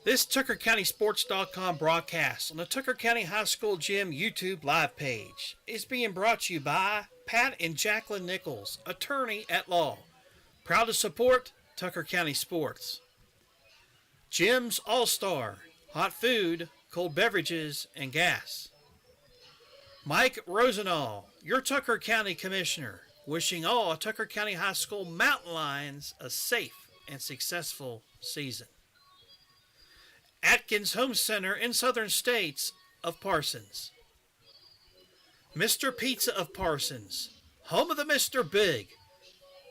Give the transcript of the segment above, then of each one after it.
This TuckerCountySports.com broadcast on the Tucker County High School Gym YouTube live page is being brought to you by Pat and Jacqueline Nichols, attorney at law. Proud to support Tucker County Sports. Jim's All-Star, hot food, cold beverages, and gas. Mike Rosenall, your Tucker County Commissioner, wishing all Tucker County High School Mountain Lions a safe and successful season. Atkins Home Center in Southern States of Parsons. Mr. Pizza of Parsons, home of the Mr. Big.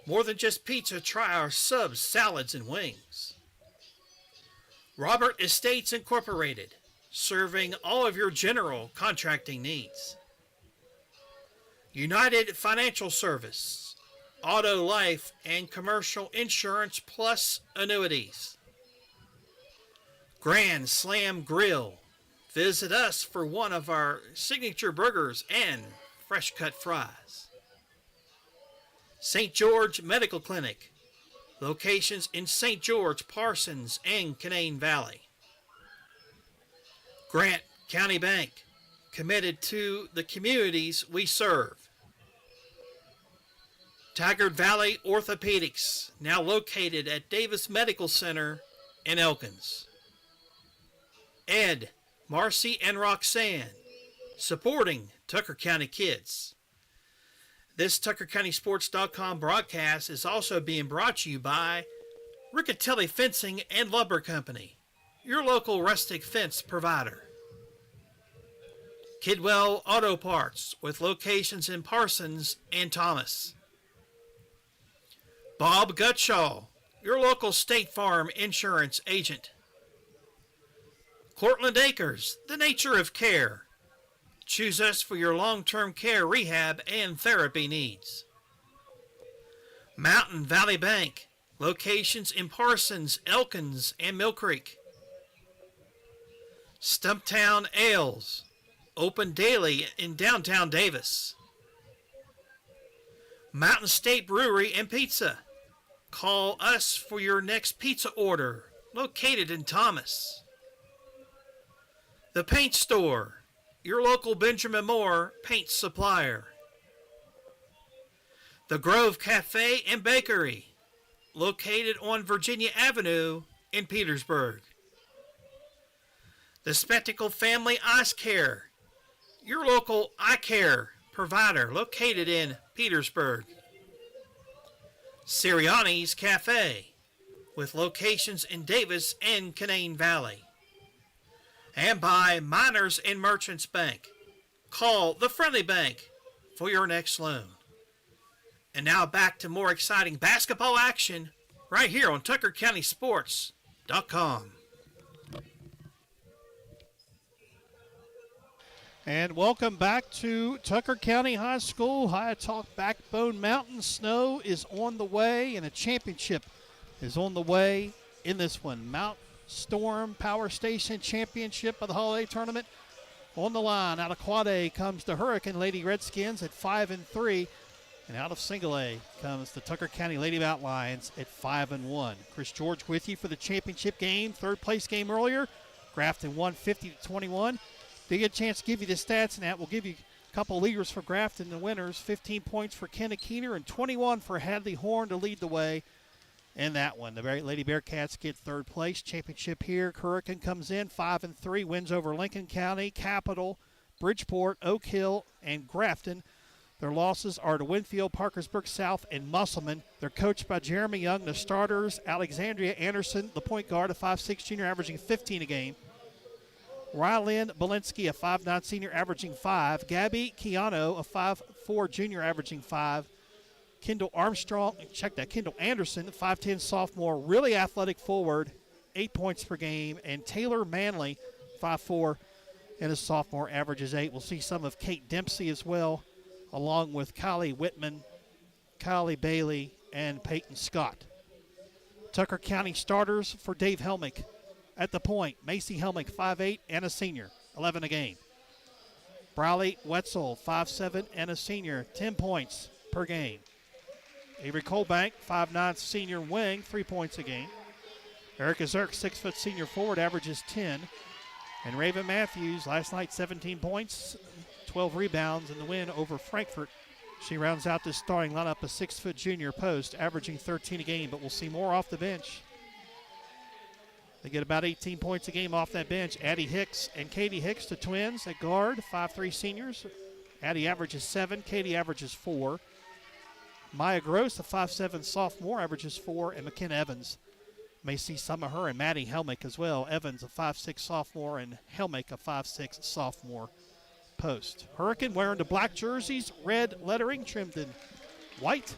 More than just pizza, try our subs, salads, and wings. Robert Estates Incorporated, serving all of your general contracting needs. United Financial Service, auto, life, and commercial insurance plus annuities. Grand Slam Grill. Visit us for one of our signature burgers and fresh cut fries. St. George Medical Clinic. Locations in St. George, Parsons, and Canaan Valley. Grant County Bank. Committed to the communities we serve. Taggart Valley Orthopedics. Now located at Davis Medical Center in Elkins. Ed, Marcy, and Roxanne, supporting Tucker County kids. This TuckerCountySports.com broadcast is also being brought to you by Riccatelli Fencing and Lumber Company, your local rustic fence provider. Kidwell Auto Parts, with locations in Parsons and Thomas. Bob Gutshaw, your local State Farm insurance agent. Cortland Acres, the nature of care. Choose us for your long-term care, rehab, and therapy needs. Mountain Valley Bank, locations in Parsons, Elkins, and Mill Creek. Stumptown Ales, open daily in downtown Davis. Mountain State Brewery and Pizza. Call us for your next pizza order, located in Thomas. The Paint Store, your local Benjamin Moore paint supplier. The Grove Cafe and Bakery, located on Virginia Avenue in Petersburg. The Spectacle Family Eye Care, your local eye care provider, located in Petersburg. Sirianni's Cafe, with locations in Davis and Canaan Valley. And by Miners and Merchants Bank. Call the Friendly Bank for your next loan. And now back to more exciting basketball action right here on TuckerCountySports.com. And welcome back to Tucker County High School. High Talk Backbone Mountain. Snow is on the way, and a championship is on the way in this one. Mount Storm Power Station Championship of the Holiday Tournament on the line. Out of Quad A comes the Hurricane Lady Redskins at 5-3, and out of Single A comes the Tucker County Lady Mountain Lions at 5-1. Chris George with you for the championship game, third place game earlier. Grafton won 50-21. They get a chance to give you the stats, and that will give you a couple leaders for Grafton, the winners. 15 points for Kenna Keener and 21 for Hadley Horn to lead the way in that one. The Lady Bearcats get third place. Championship here. Hurricane comes in 5-3, wins over Lincoln County, Capital, Bridgeport, Oak Hill, and Grafton. Their losses are to Winfield, Parkersburg South, and Musselman. They're coached by Jeremy Young. The starters, Alexandria Anderson, the point guard, a 5'6 junior, averaging 15 a game. Rylyn Belinsky, a 5'9 senior, averaging 5. Gabby Keano, a 5'4 junior, averaging 5. Kendall Armstrong, Kendall Anderson, 5'10 sophomore, really athletic forward, 8 points per game. And Taylor Manley, 5'4, and a sophomore, averages 8. We'll see some of Kate Dempsey as well, along with Kylie Whitman, Kylie Bailey, and Peyton Scott. Tucker County starters for Dave Helmick. At the point, Macy Helmick, 5'8", and a senior, 11 a game. Briley Wetzel, 5'7", and a senior, 10 points per game. Avery Colbank, 5'9", senior wing, 3 points a game. Erica Zirk, 6-foot senior forward, averages 10. And Raven Matthews, last night 17 points, 12 rebounds in the win over Frankfort. She rounds out this starting lineup, a 6-foot junior post, averaging 13 a game, but we'll see more off the bench. They get about 18 points a game off that bench. Addie Hicks and Katie Hicks, the twins at guard, 5'3" seniors. Addie averages 7, Katie averages 4. Maya Gross, a 5'7" sophomore, averages 4, and McKenna Evans. May see some of her, and Maddie Helmick as well. Evans, a 5'6" sophomore, and Helmick, a 5'6" sophomore post. Hurricane wearing the black jerseys, red lettering trimmed in white.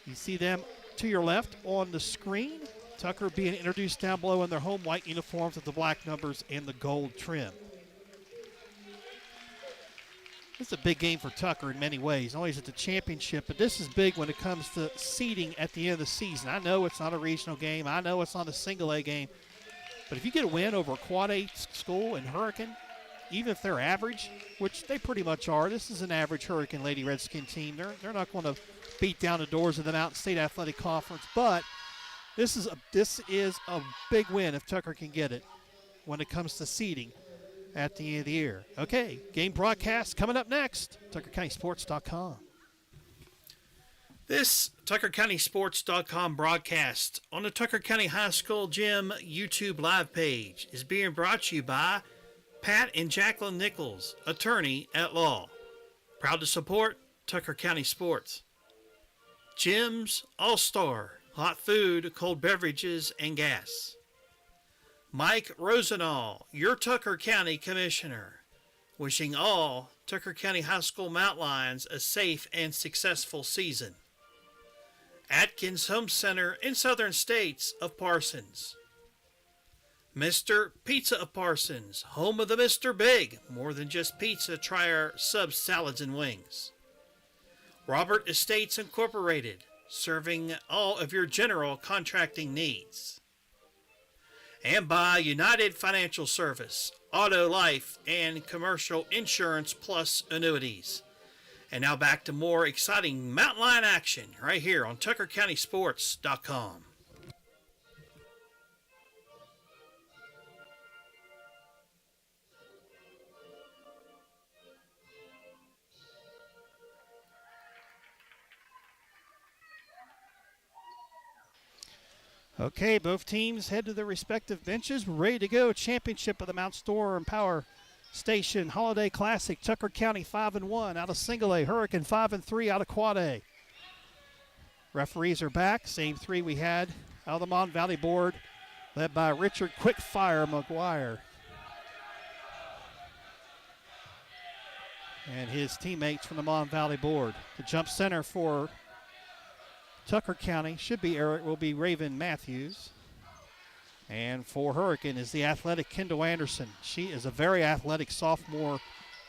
You see them to your left on the screen. Tucker being introduced down below in their home white uniforms with the black numbers and the gold trim. This is a big game for Tucker in many ways. Not only is it the championship, but this is big when it comes to seeding at the end of the season. I know it's not a regional game. I know it's not a single A game. But if you get a win over a quad A school in Hurricane, even if they're average, which they pretty much are, this is an average Hurricane Lady Redskin team. They're not going to beat down the doors of the Mountain State Athletic Conference, but this is a big win if Tucker can get it when it comes to seeding at the end of the year. Okay, game broadcast coming up next. TuckerCountySports.com. This TuckerCountySports.com broadcast on the Tucker County High School Gym YouTube live page is being brought to you by Pat and Jacqueline Nichols, attorney at law. Proud to support Tucker County Sports. Jim's All-Star, hot food, cold beverages, and gas. Mike Rosenall, your Tucker County Commissioner, wishing all Tucker County High School Mount Lions a safe and successful season. Atkins Home Center in Southern States of Parsons. Mr. Pizza of Parsons, home of the Mr. Big. More than just pizza, try our subs, salads, and wings. Robert Estates Incorporated, serving all of your general contracting needs. And by United Financial Service, auto, life, and commercial insurance plus annuities. And now back to more exciting Mountain Lion action right here on TuckerCountySports.com. Okay, both teams head to their respective benches. We're ready to go. Championship of the Mount Storm Power Station Holiday Classic. Tucker County 5-1 out of Single A. Hurricane 5-3 out of Quad A. Referees are back. Same three we had out of the Mon Valley board, led by Richard Quickfire McGuire and his teammates from the Mon Valley board. The jump center for Tucker County will be Raven Matthews. And for Hurricane is the athletic Kendall Anderson. She is a very athletic sophomore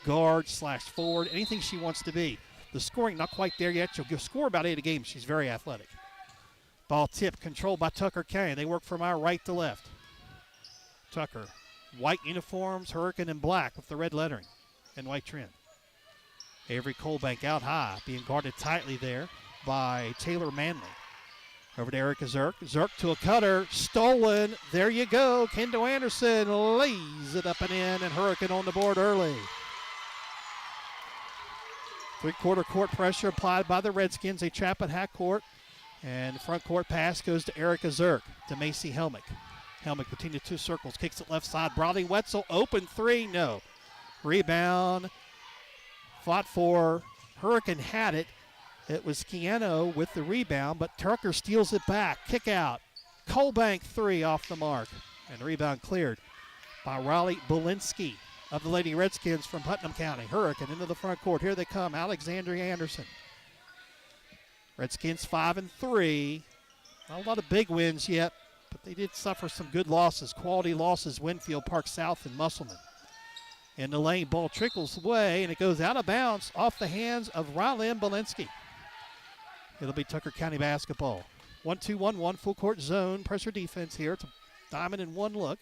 guard / forward, anything she wants to be. The scoring not quite there yet. She'll score about 8 a game. She's very athletic. Ball tip controlled by Tucker County. They work from our right to left. Tucker, white uniforms, Hurricane in black with the red lettering and white trim. Avery Colbank out high, being guarded tightly there by Taylor Manley. Over to Erica Zirk. Zirk to a cutter. Stolen. There you go. Kendall Anderson lays it up and in, and Hurricane on the board early. Three-quarter court pressure applied by the Redskins. They trap at half court. And the front court pass goes to Erica Zirk, to Macy Helmick. Helmick between the two circles. Kicks it left side. Bradley Wetzel. Open three. No. Rebound. Fought for. Hurricane had it. It was Keano with the rebound, but Tucker steals it back. Kick out. Colbank three off the mark. And rebound cleared by Riley Belinsky of the Lady Redskins from Putnam County. Hurricane into the front court. Here they come. Alexandria Anderson. Redskins 5-3. Not a lot of big wins yet, but they did suffer some good losses. Quality losses. Winfield, Park South, and Musselman. In the lane, ball trickles away, and it goes out of bounds off the hands of Riley Belinsky. It'll be Tucker County basketball. 1-2-1-1, full court zone, pressure defense here. It's a diamond in one look.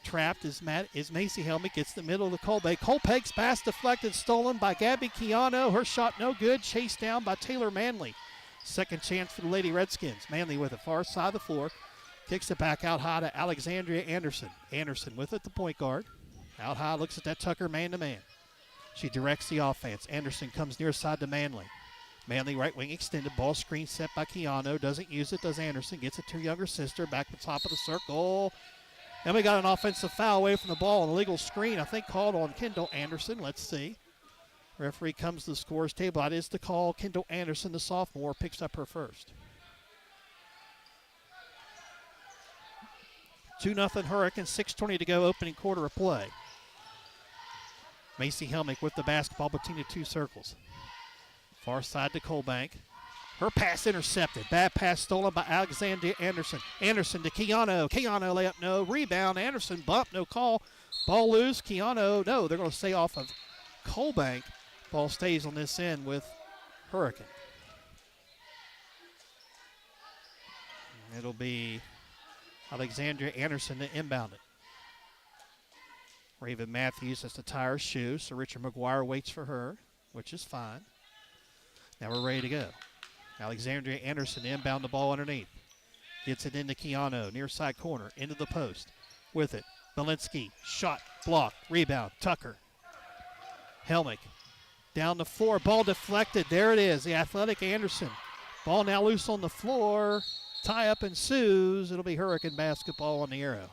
Trapped is Macy Helmick. Gets the middle of the Colbank. Colbank's pass deflected, stolen by Gabby Keano. Her shot no good. Chased down by Taylor Manley. Second chance for the Lady Redskins. Manley with the far side of the floor. Kicks it back out high to Alexandria Anderson. Anderson with it, the point guard. Out high, looks at that Tucker man-to-man. She directs the offense. Anderson comes near side to Manley. Manley right wing extended. Ball screen set by Keanu. Doesn't use it, does Anderson. Gets it to her younger sister. Back to the top of the circle. And we got an offensive foul away from the ball. An illegal screen, I think, called on Kendall Anderson. Let's see. Referee comes to the scores table. That is the call. Kendall Anderson, the sophomore, picks up her first. 2-0 Hurricanes, 6:20 to go, opening quarter of play. Macy Helmick with the basketball between the two circles. Far side to Colbank. Her pass intercepted. Bad pass stolen by Alexandria Anderson. Anderson to Keanu. Keanu layup, no. Rebound. Anderson bump, no call. Ball loose. Keanu, no. They're going to stay off of Colbank. Ball stays on this end with Hurricane. It'll be Alexandria Anderson to inbound it. Raven Matthews has to tie her shoe, so Richard McGuire waits for her, which is fine. Now we're ready to go. Alexandria Anderson to inbound the ball underneath. Gets it into Keanu, near side corner, into the post. With it, Belinsky, shot, block, rebound, Tucker. Helmick, down the floor, ball deflected. There it is, the athletic Anderson. Ball now loose on the floor. Tie-up ensues. It'll be Hurricane basketball on the arrow.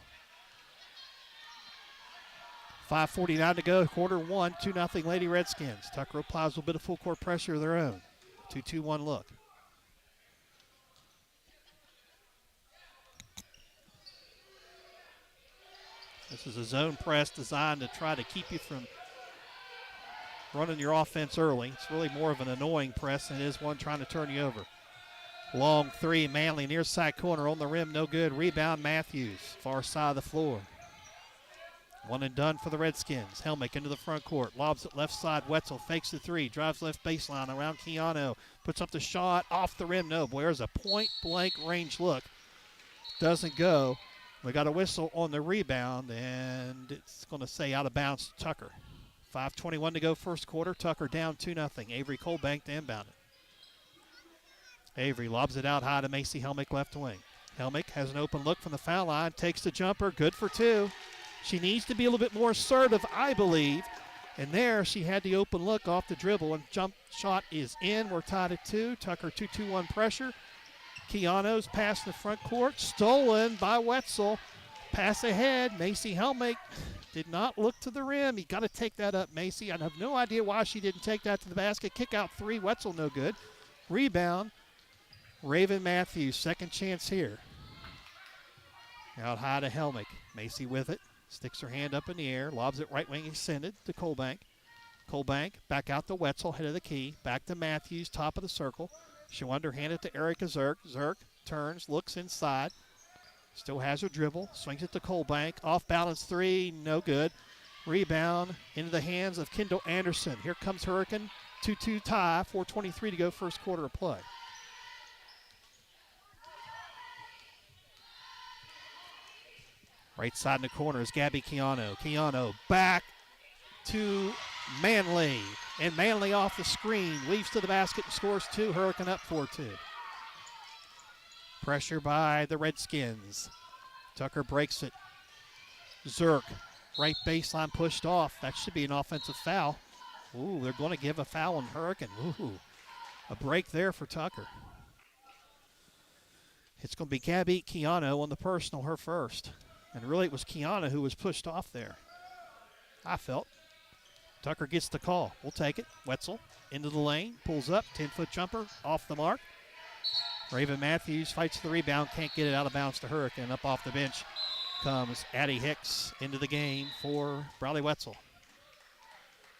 5:49 to go, quarter one, 2-0 Lady Redskins. Tucker applies a little bit of full court pressure of their own. 2-2-1 look. This is a zone press designed to try to keep you from running your offense early. It's really more of an annoying press than it is one trying to turn you over. Long three, Manley near side corner on the rim, no good. Rebound, Matthews, far side of the floor. One and done for the Redskins. Helmick into the front court, lobs it left side. Wetzel fakes the three, drives left baseline around Keanu, puts up the shot, off the rim. No, boy, there's a point-blank range look. Doesn't go. We got a whistle on the rebound, and it's going to say out of bounds to Tucker. 5:21 to go, first quarter. Tucker down 2-0. Avery Colbank to inbound it. Avery lobs it out high to Macy Helmick, left wing. Helmick has an open look from the foul line, takes the jumper, good for two. She needs to be a little bit more assertive, I believe. And there she had the open look off the dribble, and jump shot is in. We're tied at 2. Tucker 2-2-1 pressure. Keanu's pass in the front court, stolen by Wetzel. Pass ahead, Macy Helmick did not look to the rim. You got to take that up, Macy. I have no idea why she didn't take that to the basket. Kick out three, Wetzel no good. Rebound. Raven Matthews, second chance here. Out high to Helmick. Macy with it. Sticks her hand up in the air. Lobs it right wing extended to Colbank. Colbank back out to Wetzel, head of the key. Back to Matthews, top of the circle. She'll underhand it to Erica Zerk. Zerk turns, looks inside. Still has her dribble. Swings it to Colbank. Off balance three, no good. Rebound into the hands of Kendall Anderson. Here comes Hurricane. 2-2 tie. 4:23 to go, first quarter of play. Right side in the corner is Gabby Keanu. Keanu back to Manley. And Manley off the screen. Weaves to the basket and scores two. Hurricane up 4-2. Pressure by the Redskins. Tucker breaks it. Zerk. Right baseline pushed off. That should be an offensive foul. Ooh, they're going to give a foul on Hurricane. Ooh, a break there for Tucker. It's going to be Gabby Keanu on the personal, her first. And really, it was Keanu who was pushed off there, I felt. Tucker gets the call. We'll take it. Wetzel into the lane, pulls up, 10-foot jumper, off the mark. Raven Matthews fights the rebound, can't get it out of bounds to Hurricane. Up off the bench comes Addie Hicks into the game for Bradley Wetzel.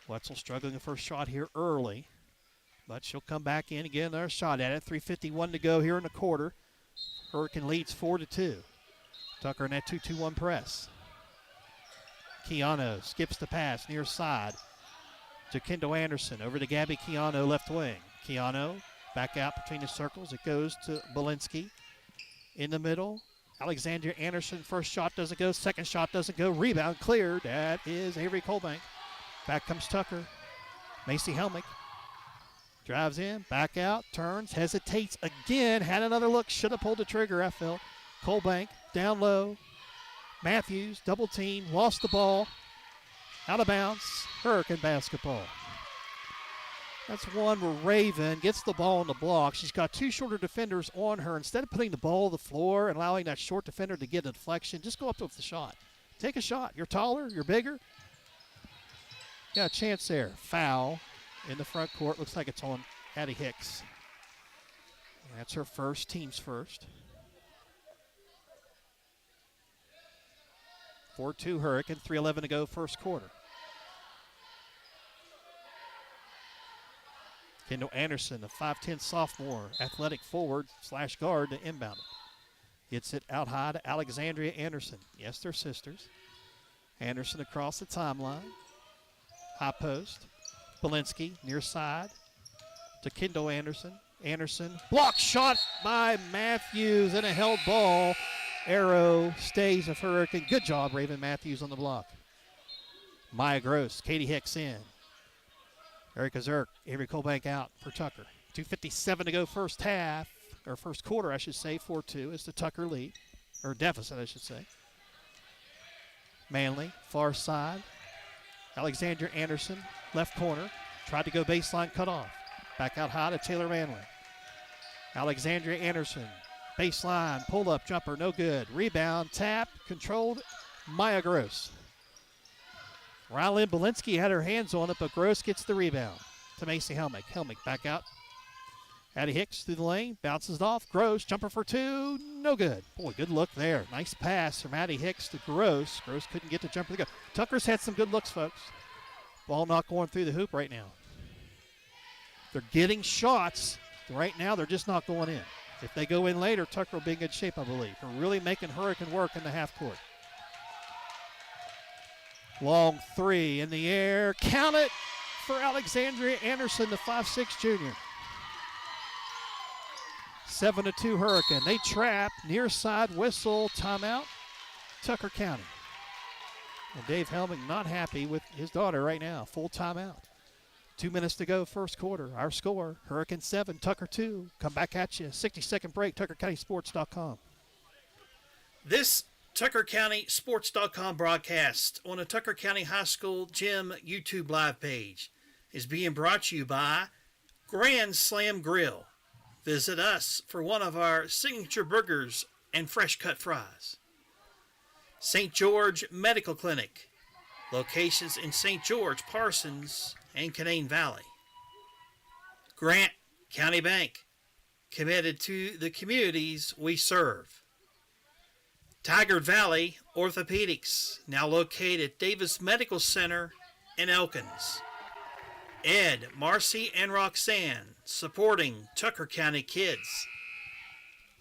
Wetzel struggling the first shot here early, but she'll come back in again, another shot at it. 3:51 to go here in the quarter. Hurricane leads 4-2. Tucker in that 2-2-1 press. Keanu skips the pass near side to Kendall Anderson. Over to Gabby Keanu, left wing. Keanu back out between the circles. It goes to Belinsky. In the middle, Alexandria Anderson. First shot doesn't go. Second shot doesn't go. Rebound cleared. That is Avery Colbank. Back comes Tucker. Macy Helmick. Drives in, back out, turns, hesitates again. Had another look. Should have pulled the trigger, I felt. Colbank down low. Matthews, double team, lost the ball. Out of bounds, Hurricane basketball. That's one where Raven gets the ball on the block. She's got two shorter defenders on her. Instead of putting the ball on the floor and allowing that short defender to get a deflection, just go up with the shot. Take a shot. You're taller, you're bigger. Got a chance there. Foul in the front court. Looks like it's on Addie Hicks. That's her first, team's first. 4-2 Hurricane, 3:11 to go first quarter. Kendall Anderson, a 5'10 sophomore, athletic forward / guard to inbound it. Gets it out high to Alexandria Anderson. Yes, they're sisters. Anderson across the timeline. High post. Belinsky near side to Kendall Anderson. Anderson, block shot by Matthews and a held ball. Arrow stays of Hurricane. Good job, Raven Matthews on the block. Maya Gross, Katie Hicks in. Erica Zerk, Avery Colbank out for Tucker. 2:57 to go first half, or first quarter, I should say. 4-2 is the Tucker lead, or deficit, I should say. Manley, far side. Alexandria Anderson, left corner. Tried to go baseline, cut off. Back out high to Taylor Manley. Alexandria Anderson, baseline, pull up jumper, no good. Rebound, tap, controlled, Maya Gross. Rylan Belinsky had her hands on it, but Gross gets the rebound to Macy Helmick. Helmick back out. Addie Hicks through the lane, bounces it off. Gross, jumper for two, no good. Boy, good look there. Nice pass from Addie Hicks to Gross. Gross couldn't get the jumper to go. Tucker's had some good looks, folks. Ball not going through the hoop right now. They're getting shots. Right now, they're just not going in. If they go in later, Tucker will be in good shape, I believe. They're really making Hurricane work in the half court. Long three in the air. Count it for Alexandria Anderson, the 5'6 junior. 7-2 Hurricane. They trap, near side whistle, timeout, Tucker County. And Dave Helmick not happy with his daughter right now. Full timeout. 2 minutes to go first quarter. Our score, Hurricane 7, Tucker 2. Come back at you. 60-second break, TuckerCountySports.com. This TuckerCountySports.com broadcast on the Tucker County High School Gym YouTube live page is being brought to you by Grand Slam Grill. Visit us for one of our signature burgers and fresh cut fries. St. George Medical Clinic. Locations in St. George, Parsons, and Canaan Valley. Grant County Bank. Committed to the communities we serve. Tigard Valley Orthopedics. Now located at Davis Medical Center in Elkins. Ed, Marcy, and Roxanne supporting Tucker County kids.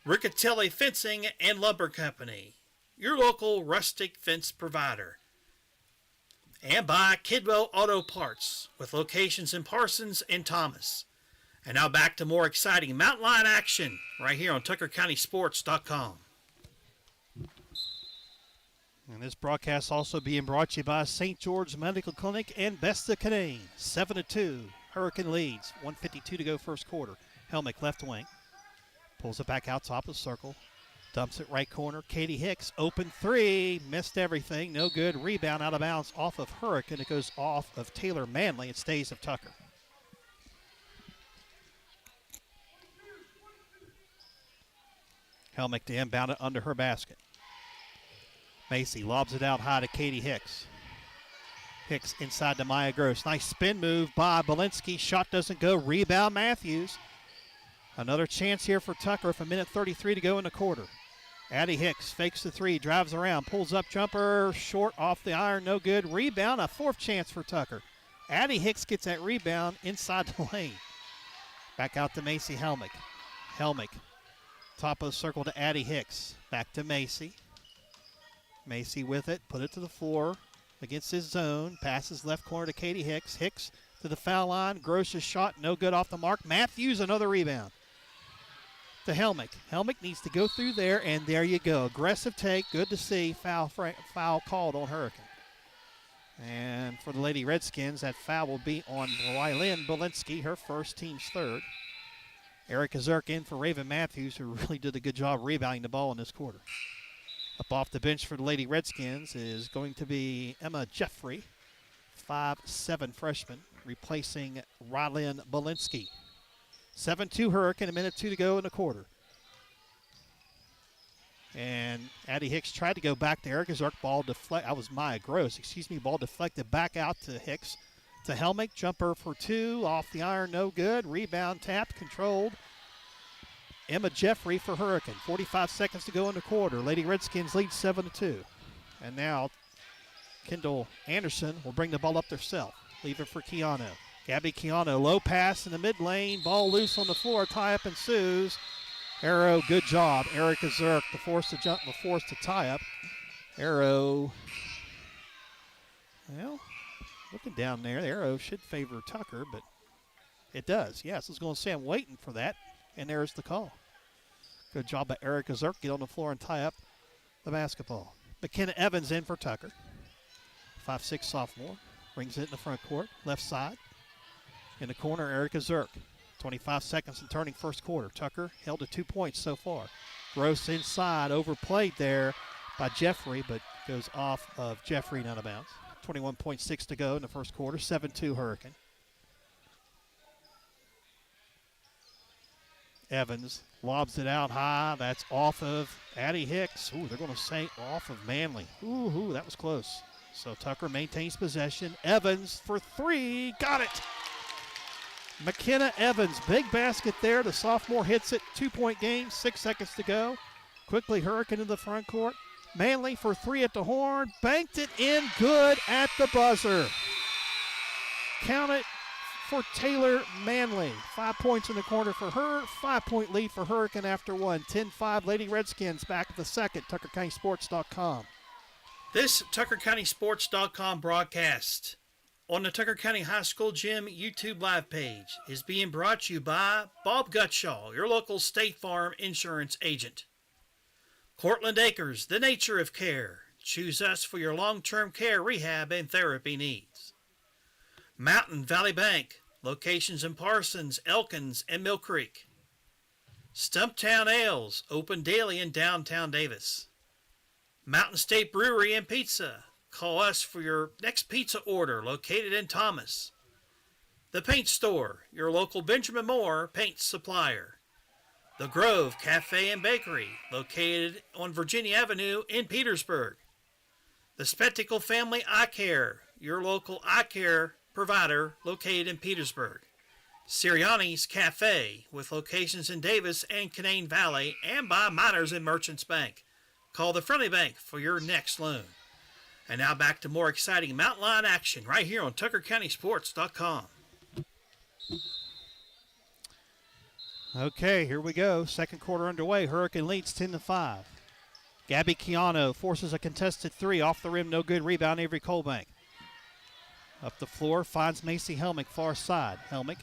Riccatelli Fencing and Lumber Company, your local rustic fence provider. And by Kidwell Auto Parts, with locations in Parsons and Thomas. And now back to more exciting Mountain Lion action right here on TuckerCountySports.com. And this broadcast also being brought to you by St. George Medical Clinic and Best of Canaan. 7-2. Hurricane leads. 1:52 to go first quarter. Helmick left wing. Pulls it back out top of the circle. Dumps it right corner. Katie Hicks, open three. Missed everything. No good. Rebound out of bounds off of Hurricane. It goes off of Taylor Manley. It stays of Tucker. Helmick to inbound it under her basket. Macy lobs it out high to Katie Hicks. Hicks inside to Maya Gross. Nice spin move by Belinsky. Shot doesn't go. Rebound Matthews. Another chance here for Tucker with 1:33 to go in the quarter. Addie Hicks fakes the three, drives around, pulls up jumper, short off the iron, no good. Rebound, a fourth chance for Tucker. Addie Hicks gets that rebound inside the lane. Back out to Macy Helmick. Helmick, top of the circle to Addie Hicks. Back to Macy. Macy with it, put it to the floor against his zone. Passes left corner to Katie Hicks. Hicks to the foul line. Gross's shot, no good off the mark. Matthews, another rebound. To Helmick. Helmick needs to go through there, and there you go. Aggressive take, good to see. Foul called on Hurricane. And for the Lady Redskins, that foul will be on Rylin Belinsky, her first, team's third. Erica Zirk in for Raven Matthews, who really did a good job rebounding the ball in this quarter. Up off the bench for the Lady Redskins is going to be Emma Jeffrey, 5'7" freshman, replacing Rylan Belinsky. 7-2 Hurricane, a minute 2 to go in the quarter. And Addie Hicks tried to go back to Erica Zirk. Ball deflect. That was Maya Gross. Ball deflected back out to Hicks. To Helmick. Jumper for 2. Off the iron. No good. Rebound tapped. Controlled. Emma Jeffrey for Hurricane. 45 seconds to go in the quarter. Lady Redskins lead 7-2. And now Kendall Anderson will bring the ball up herself. Leave it for Keanu. Gabby Keanu. Low pass in the mid lane. Ball loose on the floor. Tie up ensues. Arrow, good job. Erica Zirk, the force to jump, the force to tie up. Arrow, well, looking down there, the arrow should favor Tucker, but it does. Yes, I was going to say I'm waiting for that, and there's the call. Good job by Erica Zirk. Get on the floor and tie up the basketball. McKenna Evans in for Tucker. 5'6" sophomore. Brings it in the front court, left side. In the corner, Erica Zirk. 25 seconds and turning first quarter. Tucker held to 2 points so far. Gross inside, overplayed there by Jeffrey, but goes off of Jeffrey and out of bounds. 21.6 to go in the first quarter. 7-2 Hurricane. Evans lobs it out high. That's off of Addie Hicks. Ooh, they're going to say off of Manley. Ooh, that was close. So Tucker maintains possession. Evans for 3. Got it. McKenna Evans, big basket there. The sophomore hits it. 2-point game, 6 seconds to go. Quickly Hurricane in the front court. Manley for 3 at the horn. Banked it in good at the buzzer. Count it for Taylor Manley. 5 points in the corner for her. 5-point lead for Hurricane after 1. 10-5 Lady Redskins back at the second. TuckerCountySports.com. This TuckerCountySports.com broadcast on the Tucker County High School Gym YouTube live page is being brought to you by Bob Gutshaw, your local State Farm insurance agent. Cortland Acres, the nature of care. Choose us for your long-term care, rehab, and therapy needs. Mountain Valley Bank, locations in Parsons, Elkins, and Mill Creek. Stumptown Ales, open daily in downtown Davis. Mountain State Brewery and Pizza. Call us for your next pizza order, located in Thomas. The Paint Store, your local Benjamin Moore paint supplier. The Grove Cafe and Bakery, located on Virginia Avenue in Petersburg. The Spectacle Family Eye Care, your local eye care provider, located in Petersburg. Sirianni's Cafe, with locations in Davis and Canaan Valley, and by Miners and Merchants Bank. Call the Friendly Bank for your next loan. And now back to more exciting Mountain Lion action right here on TuckerCountySports.com. Okay, here we go. Second quarter underway. Hurricane leads 10-5. Gabby Keanu forces a contested 3 off the rim. No good. Rebound, Avery Colbank. Up the floor, finds Macy Helmick, far side. Helmick,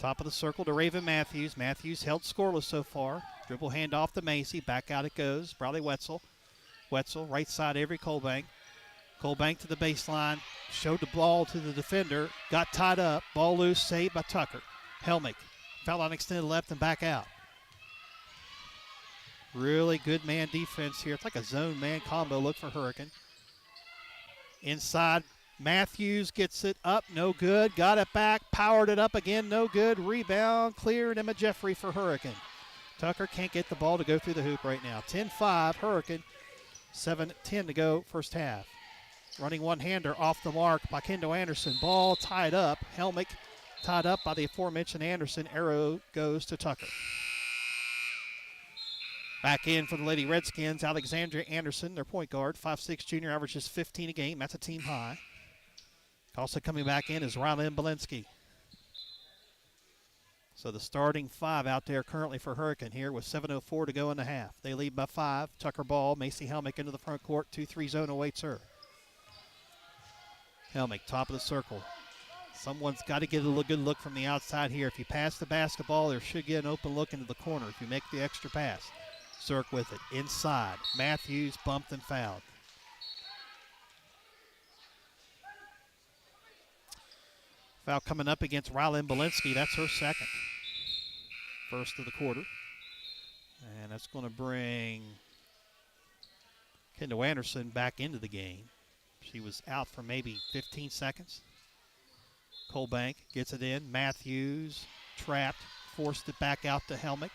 top of the circle to Raven Matthews. Matthews held scoreless so far. Dribble handoff to Macy. Back out it goes. Bradley Wetzel. Wetzel, right side, Avery Colbank. Colbank to the baseline. Showed the ball to the defender. Got tied up. Ball loose. Saved by Tucker. Helmick. Foul on extended left and back out. Really good man defense here. It's like a zone man combo look for Hurricane. Inside, Matthews gets it up. No good. Got it back. Powered it up again. No good. Rebound. Cleared. Emma Jeffrey for Hurricane. Tucker can't get the ball to go through the hoop right now. 10-5 Hurricane. 7:10 to go first half. Running one-hander off the mark by Kendall Anderson. Ball tied up. Helmick tied up by the aforementioned Anderson. Arrow goes to Tucker. Back in for the Lady Redskins, Alexandria Anderson, their point guard. 5'6" junior, averages 15 a game. That's a team high. Also coming back in is Rylan Belinsky. So the starting 5 out there currently for Hurricane here with 7:04 to go in the half. They lead by 5. Tucker ball. Macy Helmick into the front court. 2-3 zone awaits her. Helmick, top of the circle. Someone's got to get a good look from the outside here. If you pass the basketball, there should get an open look into the corner if you make the extra pass. Zirk with it. Inside. Matthews bumped and fouled. Foul coming up against Rylan Belinsky. That's her second. first of the quarter. And that's going to bring Kendall Anderson back into the game. She was out for maybe 15 seconds. Colbank gets it in. Matthews trapped, forced it back out to Helmick.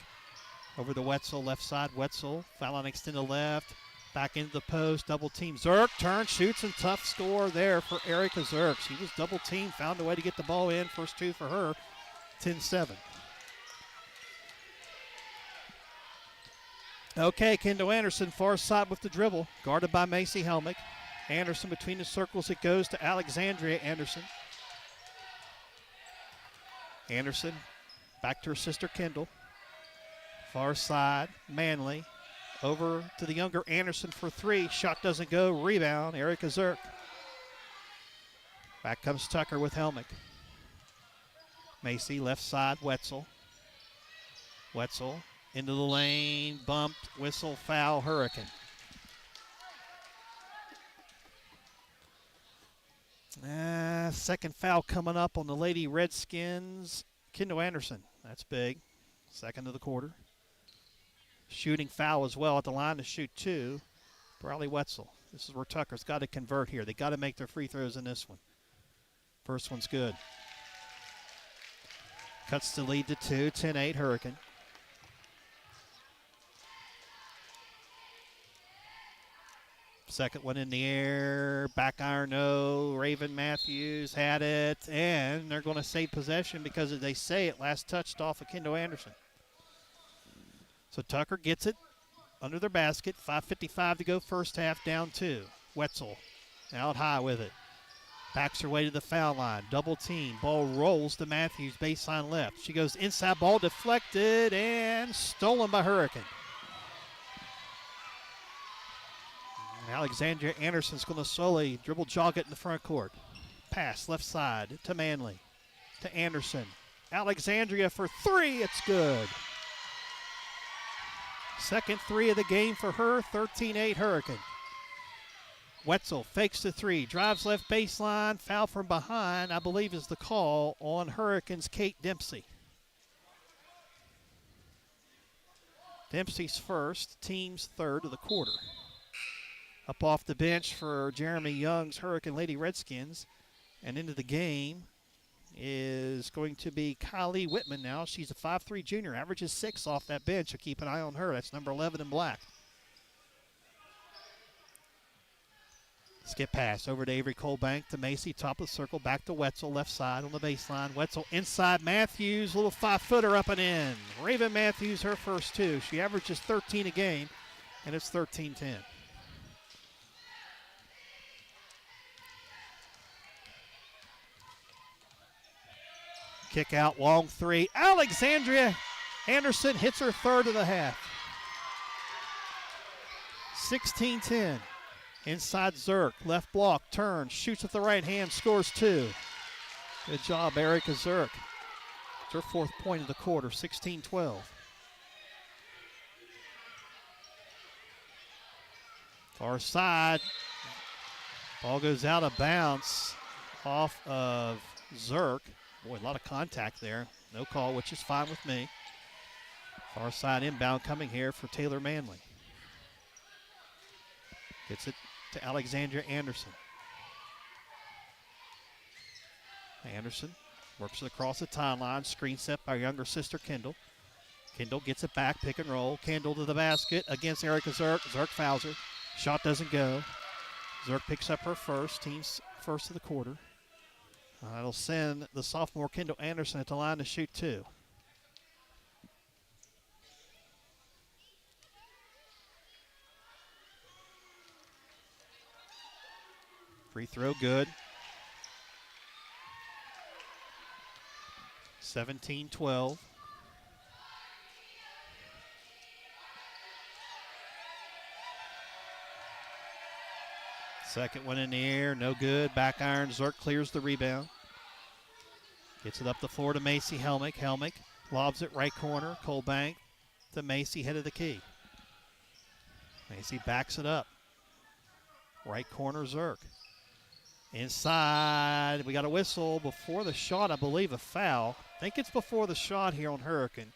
Over to Wetzel, left side. Wetzel, foul on extended left. Back into the post, double team. Zerk turns, shoots, and tough score there for Erica Zerk. She was double teamed, found a way to get the ball in. First two for her, 10-7. Okay, Kendall Anderson, far side with the dribble, guarded by Macy Helmick. Anderson between the circles, it goes to Alexandria Anderson. Anderson back to her sister Kendall. Far side, Manley. Over to the younger Anderson for three. Shot doesn't go. Rebound, Erica Zerk. Back comes Tucker with Helmick. Macy, left side, Wetzel. Wetzel into the lane, bumped, whistle, foul, Hurricane. Second foul coming up on the Lady Redskins. Kendall Anderson, that's big. Second of the quarter. Shooting foul as well at the line to shoot two. Bradley Wetzel. This is where Tucker's got to convert here. They got to make their free throws in this one. First one's good. Cuts the lead to 2, 10-8 Hurricane. Second one in the air, back iron, no. Raven Matthews had it, and they're going to save possession because, as they say, it last touched off of Kendall Anderson. So Tucker gets it under their basket. 5:55 to go first half, down 2. Wetzel out high with it. Backs her way to the foul line. Double team. Ball rolls to Matthews, baseline left. She goes inside, ball deflected and stolen by Hurricane. Alexandria Anderson's going to slowly dribble jog it in the front court. Pass left side to Manley. To Anderson. Alexandria for three. It's good. Second three of the game for her. 13-8 Hurricane. Wetzel fakes the three. Drives left baseline. Foul from behind, I believe, is the call on Hurricane's Kate Dempsey. Dempsey's first. Team's third of the quarter. Up off the bench for Jeremy Young's Hurricane Lady Redskins. And into the game is going to be Kylie Whitman now. She's a 5'3 junior, averages 6 off that bench, so keep an eye on her. That's number 11 in black. Skip pass over to Avery Colbank to Macy, top of the circle, back to Wetzel, left side on the baseline. Wetzel inside Matthews, little 5-footer up and in. Raven Matthews, her first two. She averages 13 a game, and it's 13-10. Kick out, long three. Alexandria Anderson hits her third of the half. 16-10. Inside Zerk, left block, turns, shoots with the right hand, scores two. Good job, Erica Zerk. It's her fourth point of the quarter, 16-12. Far side. Ball goes out of bounds off of Zerk. Boy, a lot of contact there. No call, which is fine with me. Far side inbound coming here for Taylor Manley. Gets it to Alexandria Anderson. Anderson works it across the timeline. Screen set by younger sister Kendall. Kendall gets it back, pick and roll. Kendall to the basket against Erica Zerk. Zerk fouls her. Shot doesn't go. Zerk picks up her first, team's first of the quarter. That'll send the sophomore Kendall Anderson at the line to shoot two. Free throw good. 17-12. Second one in the air, no good. Back iron, Zerk clears the rebound. Gets it up the floor to Macy Helmick. Helmick lobs it right corner. Colbank to Macy, head of the key. Macy backs it up. Right corner, Zerk. Inside, we got a whistle before the shot, I believe a foul. I think it's before the shot here on Hurricane.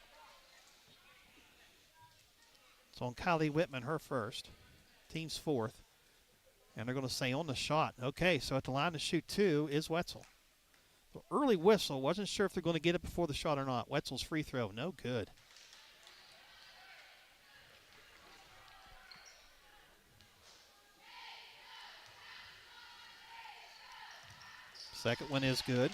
It's on Kylie Whitman, her first. Team's fourth. And they're going to say on the shot. Okay, so at the line to shoot 2 is Wetzel. The early whistle, wasn't sure if they're going to get it before the shot or not. Wetzel's free throw, no good. Second one is good.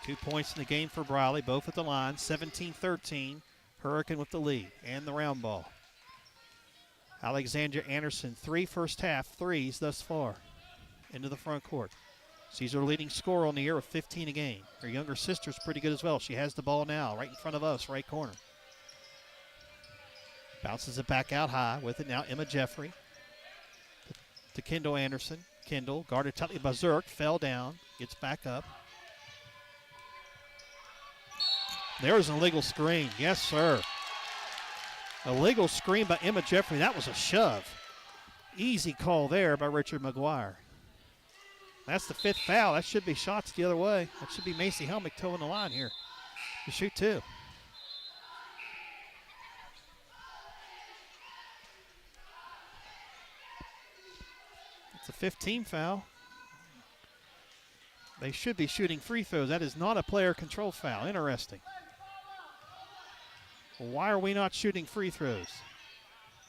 2 points in the game for Briley, both at the line, 17-13. Hurricane with the lead and the round ball. Alexandra Anderson, 3 first half threes thus far into the front court. She's her leading scorer on the year with 15 a game. Her younger sister's pretty good as well. She has the ball now right in front of us, right corner. Bounces it back out high with it now Emma Jeffrey to Kendall Anderson. Kendall guarded tightly by Zerk, fell down, gets back up. There's an illegal screen. Yes, sir. Illegal screen by Emma Jeffrey. That was a shove. Easy call there by Richard McGuire. That's the 5th foul. That should be shots the other way. That should be Macy Helmick toeing the line here to shoot 2. It's a 15 foul. They should be shooting free throws. That is not a player control foul. Interesting. Why are we not shooting free throws?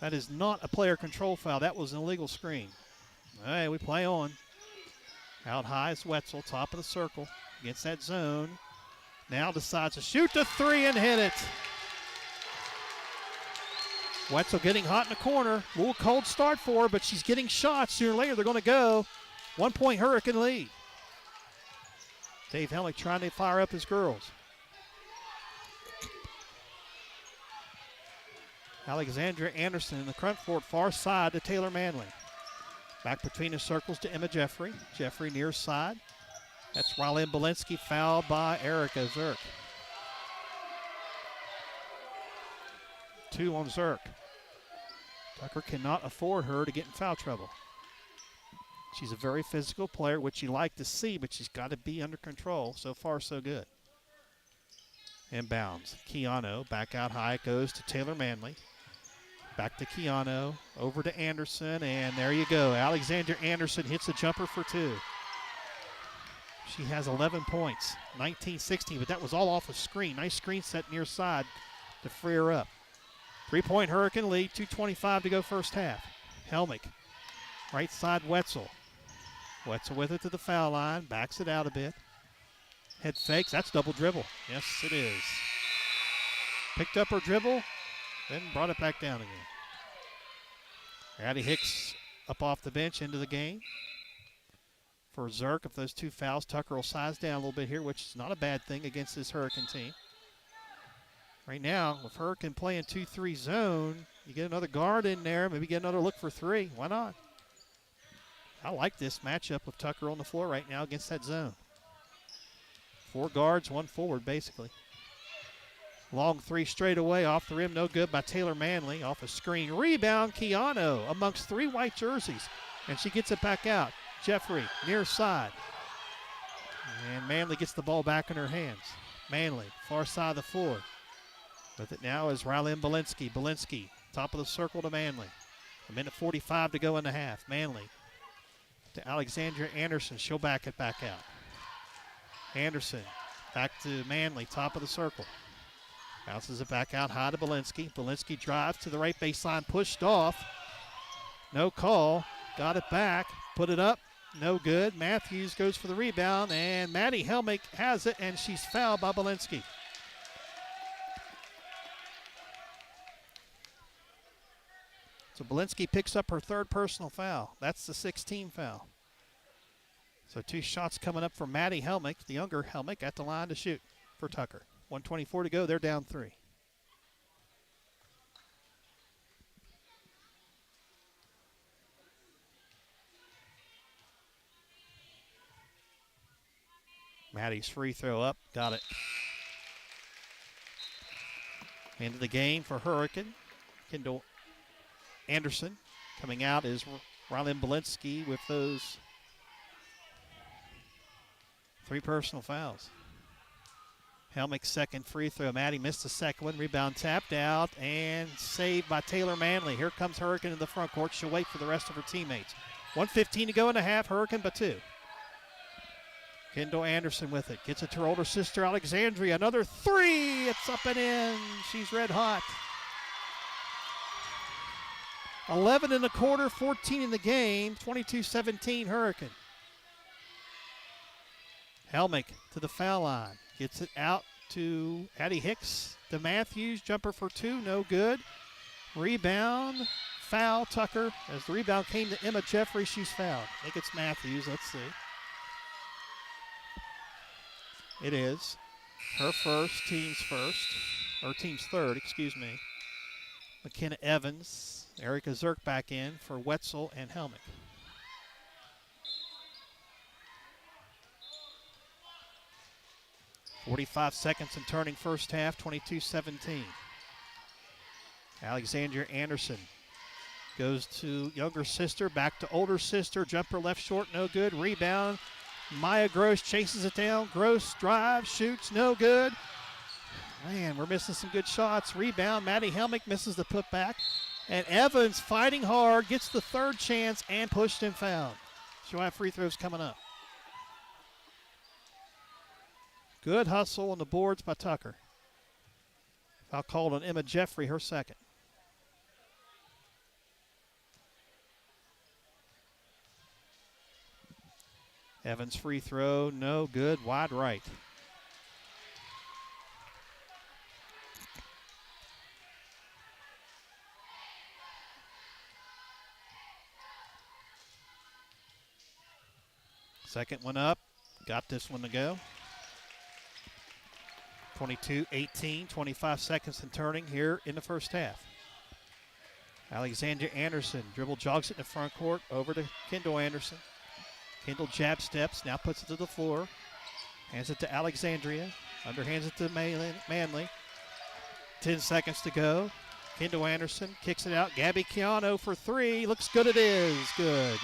That is not a player control foul. That was an illegal screen. All right, we play on. Out high is Wetzel, top of the circle, against that zone. Now decides to shoot the 3 and hit it. Wetzel getting hot in the corner. A little cold start for her, but she's getting shots. Sooner or later, they're going to go. 1 point Hurricane lead. Dave Helmick trying to fire up his girls. Alexandra Anderson in the front court, far side to Taylor Manley. Back between the circles to Emma Jeffrey. Jeffrey near side. That's Rylan Belinsky, fouled by Erica Zerk. 2 on Zerk. Tucker cannot afford her to get in foul trouble. She's a very physical player, which you like to see, but she's got to be under control. So far, so good. Inbounds. Keano back out high. It goes to Taylor Manley. Back to Keano. Over to Anderson. And there you go. Alexandra Anderson hits a jumper for 2. She has 11 points. 19-16, but that was all off a screen. Nice screen set near side to free her up. 3-point Hurricane lead. 2:25 to go first half. Helmick. Right side Wetzel. Wetzel with it to the foul line. Backs it out a bit. Head fakes. That's double dribble. Yes, it is. Picked up her dribble, then brought it back down again. Addie Hicks up off the bench into the game. For Zerk, if those 2 fouls, Tucker will size down a little bit here, which is not a bad thing against this Hurricane team. Right now, with Hurricane playing 2-3 zone, you get another guard in there, maybe get another look for 3. Why not? I like this matchup with Tucker on the floor right now against that zone. 4 guards, 1 forward, basically. Long 3 straight away, off the rim, no good by Taylor Manley. Off a screen, rebound, Keano amongst 3 white jerseys. And she gets it back out. Jeffrey, near side. And Manley gets the ball back in her hands. Manley, far side of the floor. With it now is Rylan Belinsky. Belinsky, top of the circle to Manley. 1:45 to go in the half. Manley to Alexandra Anderson. She'll back it back out. Anderson back to Manley, top of the circle. Bounces it back out high to Belinsky. Belinsky drives to the right baseline, pushed off. No call. Got it back, put it up. No good. Matthews goes for the rebound, and Maddie Helmick has it, and she's fouled by Belinsky. So Belinsky picks up her 3rd personal foul. That's the 16 foul. So 2 shots coming up for Maddie Helmick, the younger Helmick, at the line to shoot for Tucker. 1:24 to go. They're down 3. Maddie's free throw up. Got it. Into the game for Hurricane. Kendall Anderson. Coming out is Rylan Belinsky with those 3 personal fouls. Helmick's second free throw. Maddie missed the second one. Rebound tapped out and saved by Taylor Manley. Here comes Hurricane in the front court. She'll wait for the rest of her teammates. 1:15 to go in the half. Hurricane by 2. Kendall Anderson with it. Gets it to her older sister, Alexandria. Another three. It's up and in. She's red hot. 11 in the quarter, 14 in the game. 22-17 Hurricane. Helmick to the foul line. Gets it out to Addie Hicks. To Matthews. Jumper for 2. No good. Rebound. Foul, Tucker. As the rebound came to Emma Jeffrey, she's fouled. I think it's Matthews. Let's see. It is. Her first, team's first. Or team's third, excuse me. McKenna Evans. Erica Zirk back in for Wetzel and Helmick. .45 seconds and turning first half, 22-17. Alexandria Anderson goes to younger sister, back to older sister. Jumper left short, no good. Rebound. Maya Gross chases it down. Gross drives, shoots, no good. Man, we're missing some good shots. Rebound. Maddie Helmick misses the putback. And Evans fighting hard, gets the third chance and pushed and fouled. She'll have free throws coming up. Good hustle on the boards by Tucker. Foul called on Emma Jeffrey, her second. Evans free throw, no good, wide right. Second one up, got this one to go. 22-18, 25 seconds and turning here in the first half. Alexandria Anderson dribble jogs it in the front court over to Kendall Anderson. Kendall jab steps, now puts it to the floor. Hands it to Alexandria. Underhands it to Manley. 10 seconds to go. Kendall Anderson kicks it out. Gabby Keano for 3. Looks good, it is. Good.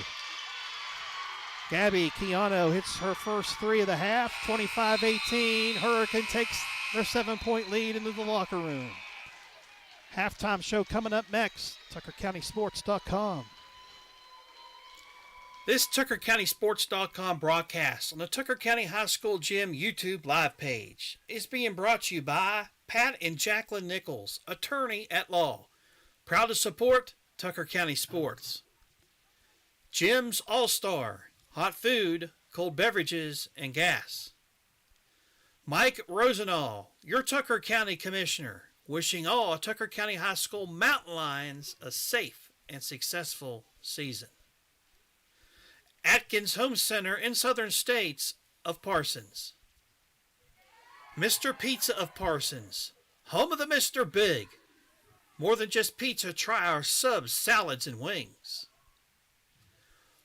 Gabby Keano hits her first 3 of the half. 25-18. Hurricane takes their 7-point lead into the locker room. Halftime show coming up next. TuckerCountySports.com. This TuckerCountySports.com broadcast on the Tucker County High School Gym YouTube live page is being brought to you by Pat and Jacqueline Nichols, attorney at law. Proud to support Tucker County Sports. Jim's All-Star, hot food, cold beverages, and gas. Mike Rosenall, your Tucker County Commissioner, wishing all Tucker County High School Mountain Lions a safe and successful season. Atkins Home Center in Southern States of Parsons. Mr. Pizza of Parsons, home of the Mr. Big. More than just pizza, try our subs, salads, and wings.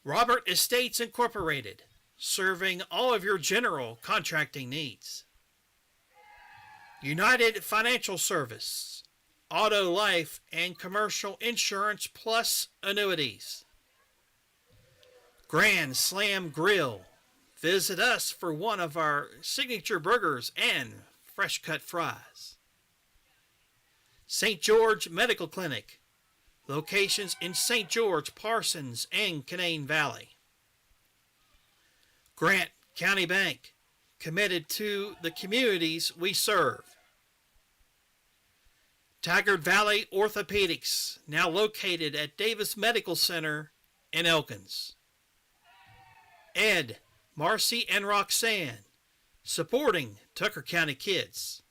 Robert Estates Incorporated, serving all of your general contracting needs. United Financial Service, auto, life, and commercial insurance plus annuities. Grand Slam Grill. Visit us for one of our signature burgers and fresh cut fries. St. George Medical Clinic. Locations in St. George, Parsons, and Canaan Valley. Grant County Bank. Committed to the communities we serve. Taggart Valley Orthopedics. Now located at Davis Medical Center in Elkins. Ed, Marcy, and Roxanne, supporting Tucker County kids.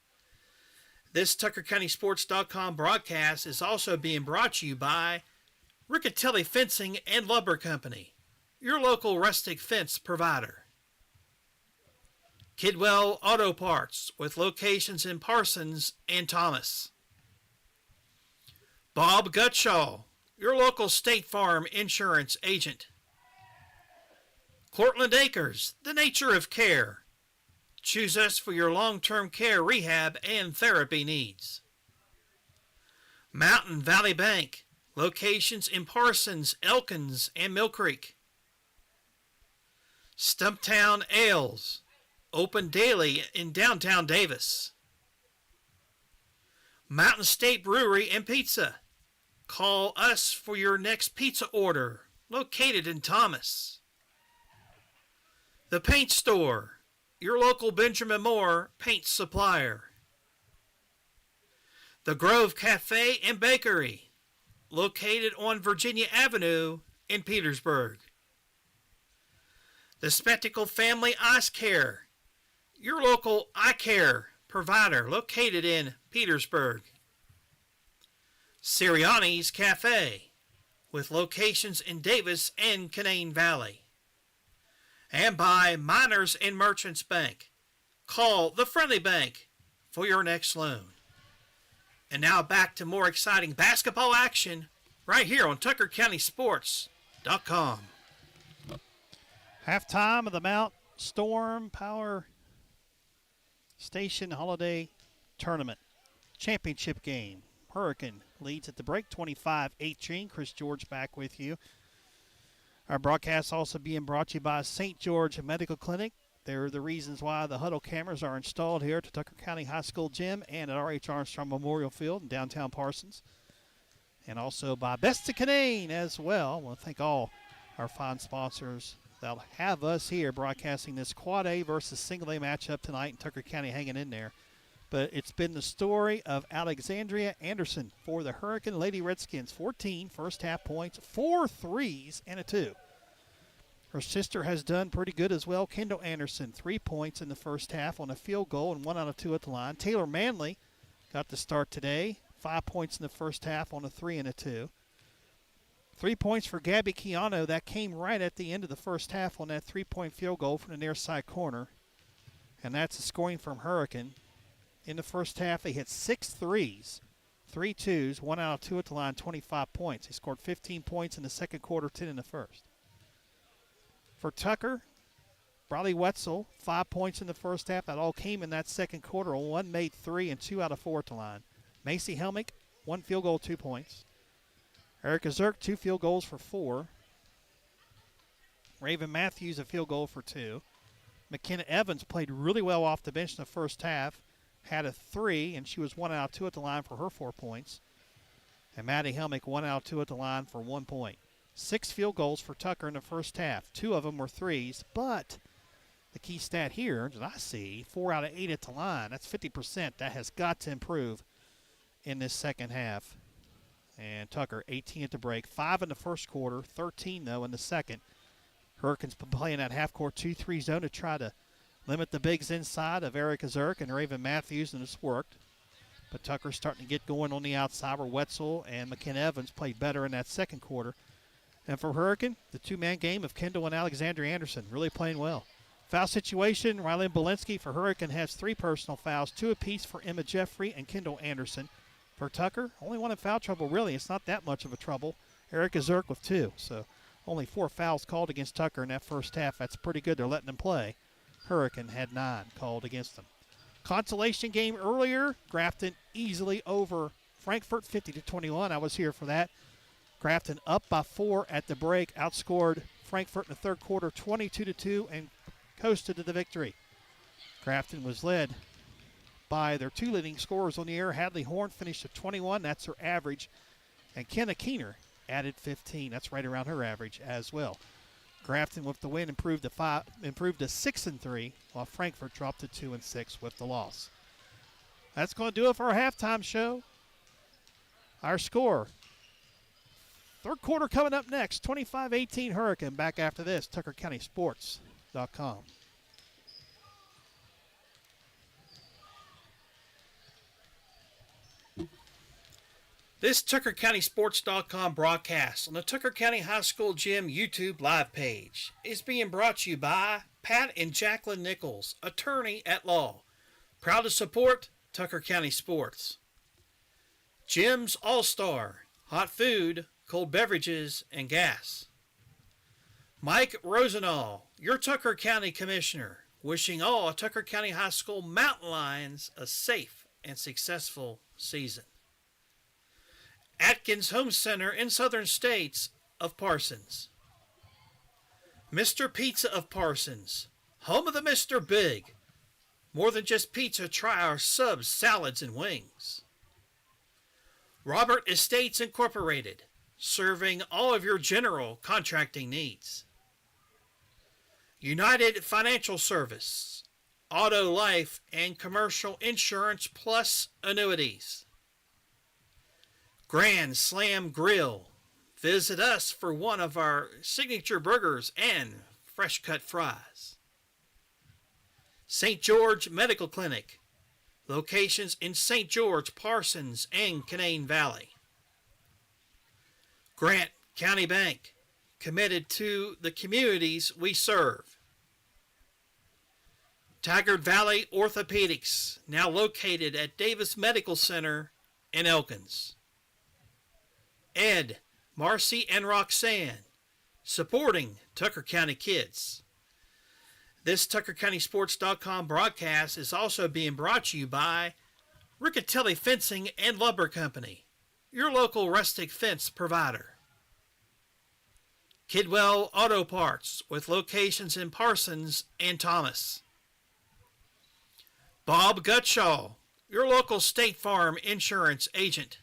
This TuckerCountySports.com broadcast is also being brought to you by Riccatelli Fencing and Lumber Company, your local rustic fence provider. Kidwell Auto Parts, with locations in Parsons and Thomas. Bob Gutshaw, your local State Farm insurance agent. Cortland Acres, the nature of care. Choose us for your long-term care, rehab, and therapy needs. Mountain Valley Bank, locations in Parsons, Elkins, and Mill Creek. Stumptown Ales, open daily in downtown Davis. Mountain State Brewery and Pizza. Call us for your next pizza order, located in Thomas. The Paint Store, your local Benjamin Moore paint supplier. The Grove Cafe and Bakery, located on Virginia Avenue in Petersburg. The Spectacle Family Eye Care, your local eye care provider located in Petersburg. Sirianni's Cafe, with locations in Davis and Canaan Valley. And by Miners and Merchants Bank. Call the Friendly Bank for your next loan. And now back to more exciting basketball action right here on TuckerCountySports.com. Halftime of the Mount Storm Power Station Holiday Tournament Championship game. Hurricane leads at the break, 25-18. Chris George back with you. Our broadcast also being brought to you by St. George Medical Clinic. They're the reasons why the huddle cameras are installed here at the Tucker County High School gym and at R.H. Armstrong Memorial Field in downtown Parsons. And also by Best of Canaan as well. I want to thank all our fine sponsors that'll have us here broadcasting this Quad A versus Single A matchup tonight, in Tucker County hanging in there. But it's been the story of Alexandria Anderson for the Hurricane Lady Redskins. 14 first half points, 4 threes, and a 2. Her sister has done pretty good as well. Kendall Anderson, 3 points in the first half on a field goal and 1 out of 2 at the line. Taylor Manley got the start today, 5 points in the first half on a 3 and a 2. 3 points for Gabby Keano. That came right at the end of the first half on that 3-point field goal from the near side corner. And that's a scoring from Hurricane. In the first half, they hit 6 threes, 3 twos, 1 out of 2 at the line, 25 points. They scored 15 points in the second quarter, 10 in the first. For Tucker, Bradley Wetzel, 5 points in the first half. That all came in that second quarter. 1 made 3 and 2 out of 4 at the line. Macy Helmick, 1 field goal, 2 points. Erica Zirk, 2 field goals for 4. Raven Matthews, a field goal for 2. McKenna Evans played really well off the bench in the first half. Had a 3, and she was 1 out of 2 at the line for her 4 points. And Maddie Helmick, 1 out of 2 at the line for 1 point. 6 field goals for Tucker in the first half. 2 of them were threes, but the key stat here that I see, 4 out of 8 at the line. That's 50%. That has got to improve in this second half. And Tucker, 18 at the break, 5 in the first quarter, 13, though, in the second. Hurricanes been playing that half-court 2-3 zone to try to limit the bigs inside of Erica Zirk and Raven Matthews, and it's worked. But Tucker's starting to get going on the outside where Wetzel and McKenna Evans played better in that second quarter. And for Hurricane, the two-man game of Kendall and Alexandria Anderson really playing well. Foul situation, Rylan Belinsky for Hurricane has 3 personal fouls, 2 apiece for Emma Jeffrey and Kendall Anderson. For Tucker, only 1 in foul trouble, really. It's not that much of a trouble. Erica Zirk with 2, so only 4 fouls called against Tucker in that first half. That's pretty good. They're letting them play. Hurricane had 9 called against them. Consolation game earlier, Grafton easily over Frankfort, 50-21. I was here for that. Grafton up by 4 at the break, outscored Frankfort in the third quarter 22-2 and coasted to the victory. Grafton was led by their 2 leading scorers on the air. Hadley Horn finished at 21. That's her average. And Kenna Keener added 15. That's right around her average as well. Grafton with the win improved to 6-3, while Frankfort dropped to 2-6 with the loss. That's going to do it for our halftime show. Our score. Third quarter coming up next. 25-18 Hurricane. Back after this. TuckerCountySports.com. This TuckerCountySports.com broadcast on the Tucker County High School Gym YouTube live page is being brought to you by Pat and Jacqueline Nichols, attorney at law. Proud to support Tucker County Sports. Jim's All-Star, hot food, cold beverages, and gas. Mike Rosenall, your Tucker County Commissioner, wishing all Tucker County High School Mountain Lions a safe and successful season. Atkins Home Center in Southern States of Parsons. Mr. Pizza of Parsons, home of the Mr. Big, More than just pizza, try our subs, salads, and wings. Robert Estates Incorporated, serving all of your general contracting needs. United Financial Service, auto, life, and commercial insurance plus annuities. Grand Slam Grill. Visit us for one of our signature burgers and fresh cut fries. St. George Medical Clinic. Locations in St. George, Parsons, and Canaan Valley. Grant County Bank. Committed to the communities we serve. Taggart Valley Orthopedics. Now located at Davis Medical Center in Elkins. Ed, Marcy, and Roxanne, supporting Tucker County kids. This TuckerCountySports.com broadcast is also being brought to you by Riccatelli Fencing and Lumber Company, your local rustic fence provider. Kidwell Auto Parts, with locations in Parsons and Thomas. Bob Gutshaw, your local State Farm insurance agent.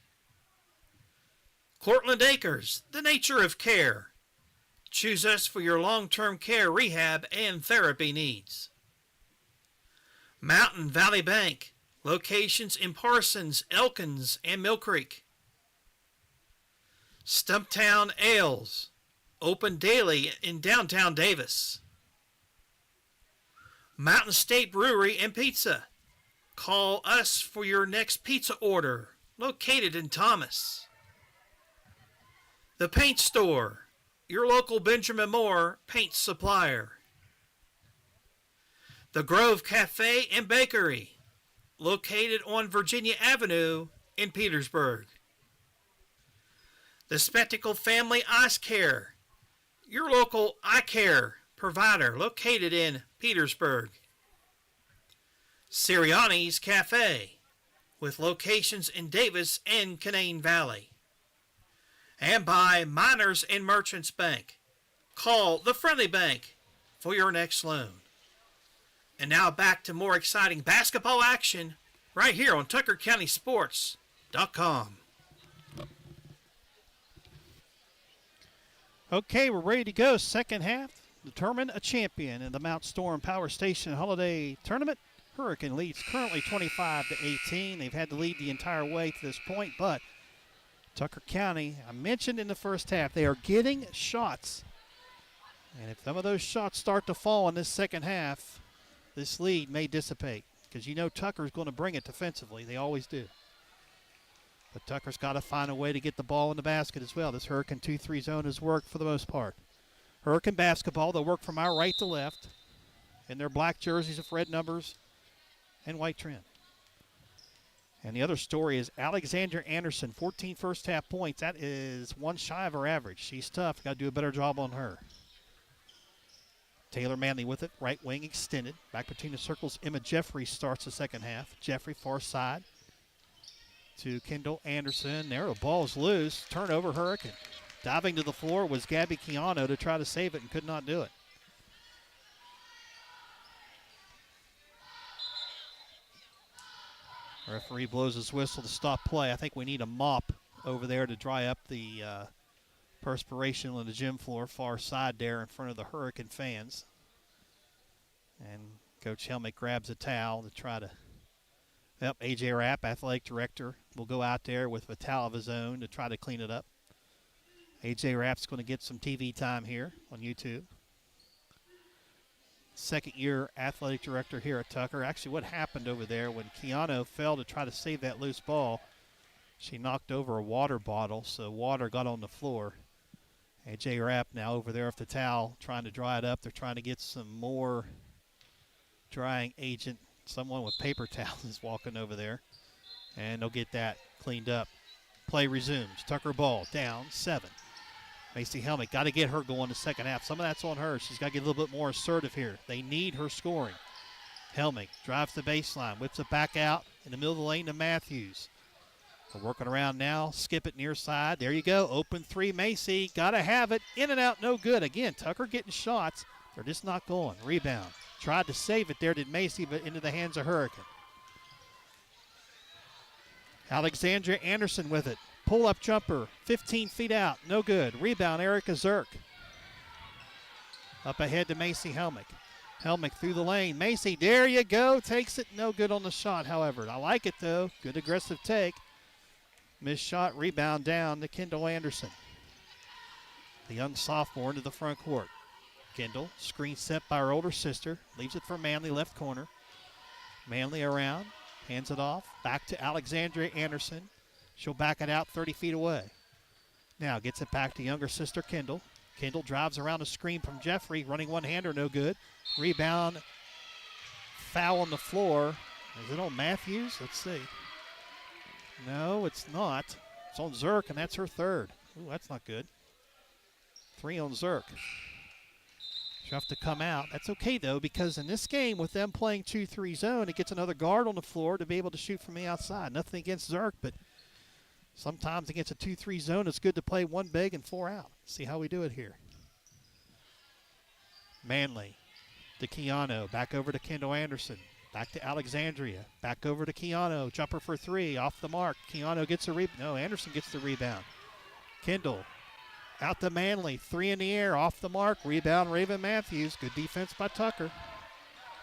Cortland Acres, the nature of care. Choose us for your long-term care, rehab, and therapy needs. Mountain Valley Bank, locations in Parsons, Elkins, and Mill Creek. Stumptown Ales, open daily in downtown Davis. Mountain State Brewery and Pizza. Call us for your next pizza order, located in Thomas. The Paint Store, your local Benjamin Moore paint supplier. The Grove Cafe and Bakery, located on Virginia Avenue in Petersburg. The Spectacle Family Eye Care, your local eye care provider, located in Petersburg. Sirianni's Cafe, with locations in Davis and Canaan Valley. And by Miners and Merchants Bank. Call the Friendly Bank for your next loan. And now back to more exciting basketball action right here on TuckerCountySports.com. Okay, we're ready to go. Second half. Determine a champion in the Mount Storm Power Station Holiday Tournament. Hurricane leads currently 25-18. They've had to lead the entire way to this point, but Tucker County, I mentioned in the first half, they are getting shots. And if some of those shots start to fall in this second half, this lead may dissipate. Because you know Tucker's going to bring it defensively. They always do. But Tucker's got to find a way to get the ball in the basket as well. This Hurricane 2-3 zone has worked for the most part. Hurricane basketball, they'll work from our right to left in their black jerseys with red numbers and white trim. And the other story is Alexandra Anderson, 14 first half points. That is one shy of her average. She's tough. Got to do a better job on her. Taylor Manley with it, right wing extended. Back between the circles, Emma Jeffrey starts the second half. Jeffrey far side to Kendall Anderson. There, the ball's loose. Turnover, Hurricane. Diving to the floor was Gabby Keano to try to save it and could not do it. Referee blows his whistle to stop play. I think we need a mop over there to dry up the perspiration on the gym floor, far side there in front of the Hurricane fans. And Coach Helmick grabs a towel to try to. Yep, A.J. Rapp, athletic director, will go out there with a towel of his own to try to clean it up. A.J. Rapp's going to get some TV time here on YouTube. Second-year athletic director here at Tucker. Actually, what happened over there when Keano fell to try to save that loose ball, she knocked over a water bottle, so water got on the floor. A.J. Rapp now over there with the towel trying to dry it up. They're trying to get some more drying agent. Someone with paper towels is walking over there, and they'll get that cleaned up. Play resumes. Tucker ball down 7. Macy Helmick got to get her going the second half. Some of that's on her. She's got to get a little bit more assertive here. They need her scoring. Helmick drives the baseline, whips it back out in the middle of the lane to Matthews. We're working around now. Skip it near side. There you go. Open three, Macy. Got to have it. In and out, no good. Again, Tucker getting shots. They're just not going. Rebound. Tried to save it there, did Macy, but into the hands of Hurricane. Alexandria Anderson with it. Pull-up jumper, 15 feet out, no good. Rebound, Erica Zirk. Up ahead to Macy Helmick. Helmick through the lane. Macy, there you go. Takes it, no good on the shot, however. I like it, though. Good aggressive take. Missed shot, rebound down to Kendall Anderson. The young sophomore into the front court. Kendall, screen set by her older sister. Leaves it for Manley, left corner. Manley around, hands it off. Back to Alexandria Anderson. She'll back it out 30 feet away. Now gets it back to younger sister Kendall. Kendall drives around a screen from Jeffrey. Running one-hander, no good. Rebound, foul on the floor. Is it on Matthews? Let's see. No, it's not. It's on Zirk, and that's her third. Ooh, that's not good. 3 on Zirk. She'll have to come out. That's okay, though, because in this game, with them playing 2-3 zone, it gets another guard on the floor to be able to shoot from the outside. Nothing against Zirk, but sometimes against a 2-3 zone, it's good to play 1 big and 4 out. See how we do it here. Manley to Keanu. Back over to Kendall Anderson. Back to Alexandria. Back over to Keanu. Jumper for 3. Off the mark. Keanu gets a rebound. No, Anderson gets the rebound. Kendall out to Manley. 3 in the air. Off the mark. Rebound, Raven Matthews. Good defense by Tucker.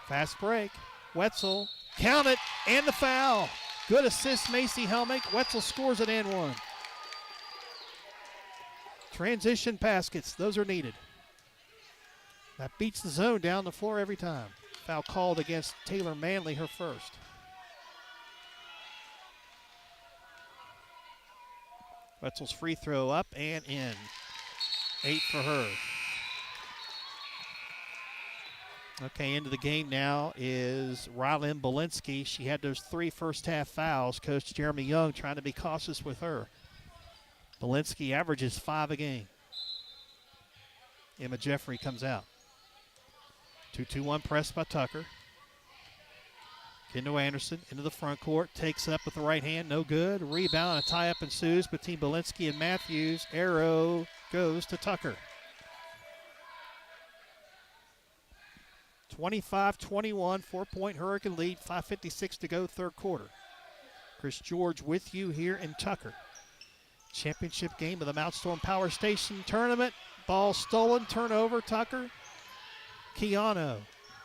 Fast break. Wetzel. Count it. And the foul. Good assist, Macy Helmick. Wetzel scores it and 1. Transition baskets. Those are needed. That beats the zone down the floor every time. Foul called against Taylor Manley, her first. Wetzel's free throw up and in. 8 for her. Okay, into the game now is Rylan Belinsky. She had those 3 first-half fouls. Coach Jeremy Young trying to be cautious with her. Belinsky averages 5 a game. Emma Jeffrey comes out. 2-2-1 press by Tucker. Kendall Anderson into the front court. Takes up with the right hand. No good. Rebound. A tie-up ensues between Belinsky and Matthews. Arrow goes to Tucker. 25-21. 4-point Hurricane lead. 5:56 to go, third quarter. Chris George with you here in Tucker. Championship game of the Mount Storm Power Station Tournament. Ball stolen. Turnover. Tucker. Keanu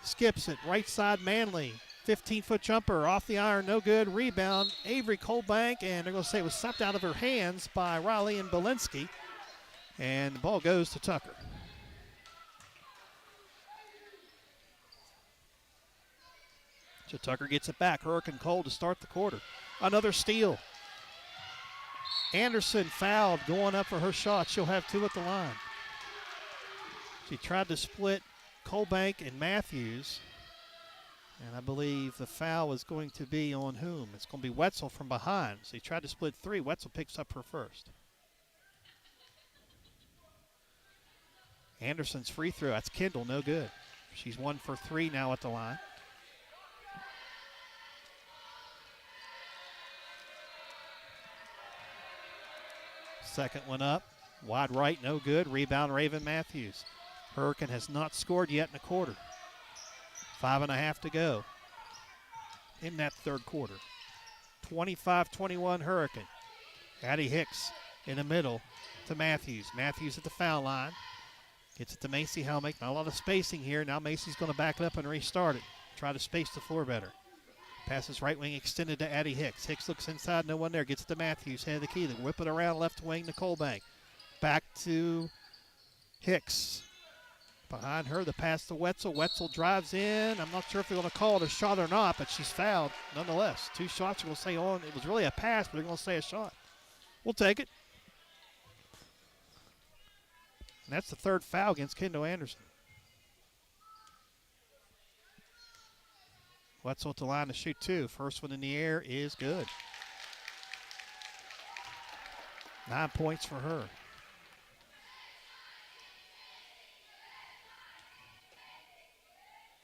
skips it. Right side Manley. 15-foot jumper off the iron. No good. Rebound. Avery Colbank. And they're going to say it was sucked out of her hands by Riley and Belinsky. And the ball goes to Tucker. So Tucker gets it back. Hurricane Cole to start the quarter. Another steal. Anderson fouled going up for her shot. She'll have 2 at the line. She tried to split Colbank and Matthews. And I believe the foul is going to be on whom? It's going to be Wetzel from behind. So he tried to split 3. Wetzel picks up her first. Anderson's free throw. That's Kendall. No good. She's 1 for 3 now at the line. Second one up. Wide right. No good. Rebound Raven Matthews. Hurricane has not scored yet in the quarter. 5.5 to go in that third quarter. 25-21 Hurricane. Addie Hicks in the middle to Matthews. Matthews at the foul line. Gets it to Macy Helmick. Not a lot of spacing here. Now Macy's going to back it up and restart it. Try to space the floor better. Passes right wing extended to Addie Hicks. Hicks looks inside. No one there. Gets it to Matthews. Head of the key. They whip it around left wing to Colbank. Back to Hicks. Behind her, the pass to Wetzel. Wetzel drives in. I'm not sure if they're going to call it a shot or not, but she's fouled nonetheless. 2 shots are going to say on. It was really a pass, but they're going to say a shot. We'll take it. And that's the 3rd foul against Kendall Anderson. Wetzel at the line to shoot 2. First one in the air is good. 9 points for her.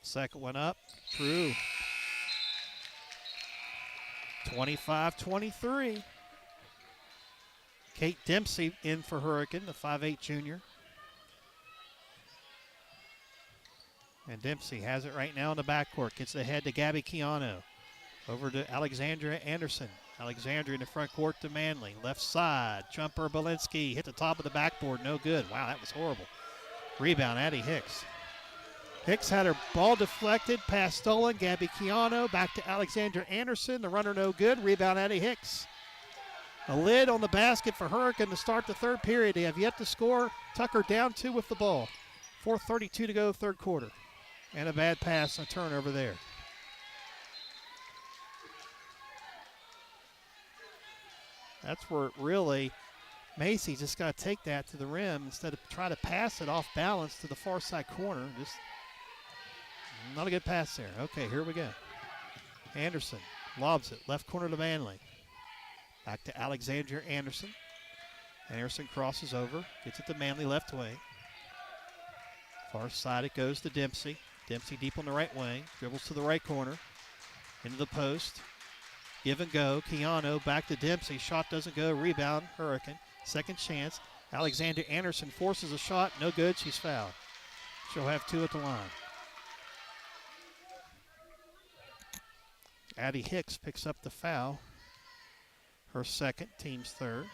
Second one up. True. 25-23. Kate Dempsey in for Hurricane, the 5'8 junior. And Dempsey has it right now in the backcourt. Gets ahead to Gabby Keano. Over to Alexandria Anderson. Alexandria in the front court to Manley. Left side. Jumper Belinsky. Hit the top of the backboard. No good. Wow, that was horrible. Rebound, Addie Hicks. Hicks had her ball deflected. Pass stolen. Gabby Keano. Back to Alexandria Anderson. The runner no good. Rebound, Addie Hicks. A lid on the basket for Hurricane to start the third period. They have yet to score. Tucker down 2 with the ball. 4:32 to go, third quarter. And a bad pass and a turnover there. That's where really Macy just got to take that to the rim instead of try to pass it off balance to the far side corner. Just not a good pass there. Okay, here we go. Anderson lobs it. Left corner to Manley. Back to Alexandria Anderson. Anderson crosses over. Gets it to Manley left wing. Far side it goes to Dempsey. Dempsey deep on the right wing. Dribbles to the right corner. Into the post. Give and go. Keano back to Dempsey. Shot doesn't go. Rebound. Hurricane. Second chance. Alexandria Anderson forces a shot. No good. She's fouled. She'll have 2 at the line. Addie Hicks picks up the foul. Her second, team's third.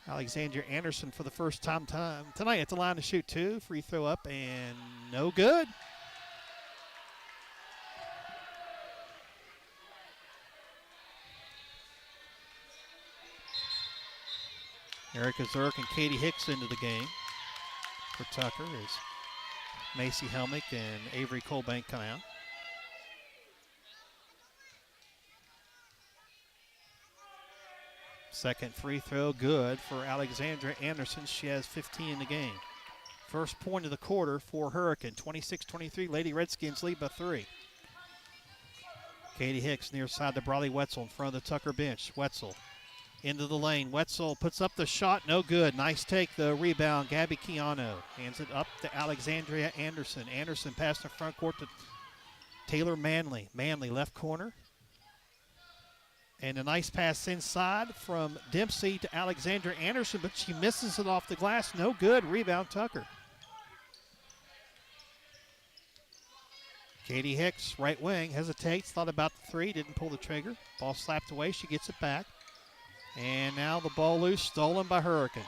Alexandria Anderson for the first time tonight at the line to shoot 2. Free throw up and no good. Erica Zerk and Katie Hicks into the game for Tucker as Macy Helmick and Avery Colbank come out. Second free throw good for Alexandria Anderson. She has 15 in the game. First point of the quarter for Hurricane. 26-23. Lady Redskins lead by 3. Katie Hicks near side to Bradley Wetzel in front of the Tucker bench. Wetzel into the lane. Wetzel puts up the shot. No good. Nice take. The rebound. Gabby Keano hands it up to Alexandria Anderson. Anderson passed the front court to Taylor Manley. Manley left corner. And a nice pass inside from Dempsey to Alexandria Anderson, but she misses it off the glass. No good. Rebound, Tucker. Katie Hicks, right wing, hesitates, thought about the 3, didn't pull the trigger. Ball slapped away. She gets it back. And now the ball loose, stolen by Hurricane.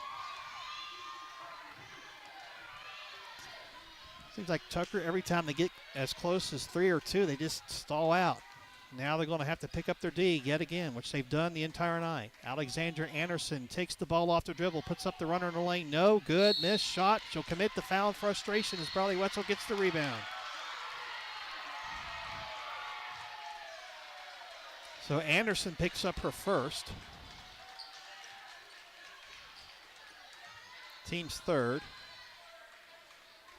Seems like Tucker, every time they get as close as 3 or 2, they just stall out. Now they're going to have to pick up their D yet again, which they've done the entire night. Alexandria Anderson takes the ball off the dribble, puts up the runner in the lane. No good. Missed shot. She'll commit the foul in frustration as Bradley Wetzel gets the rebound. So Anderson picks up her first. Team's third.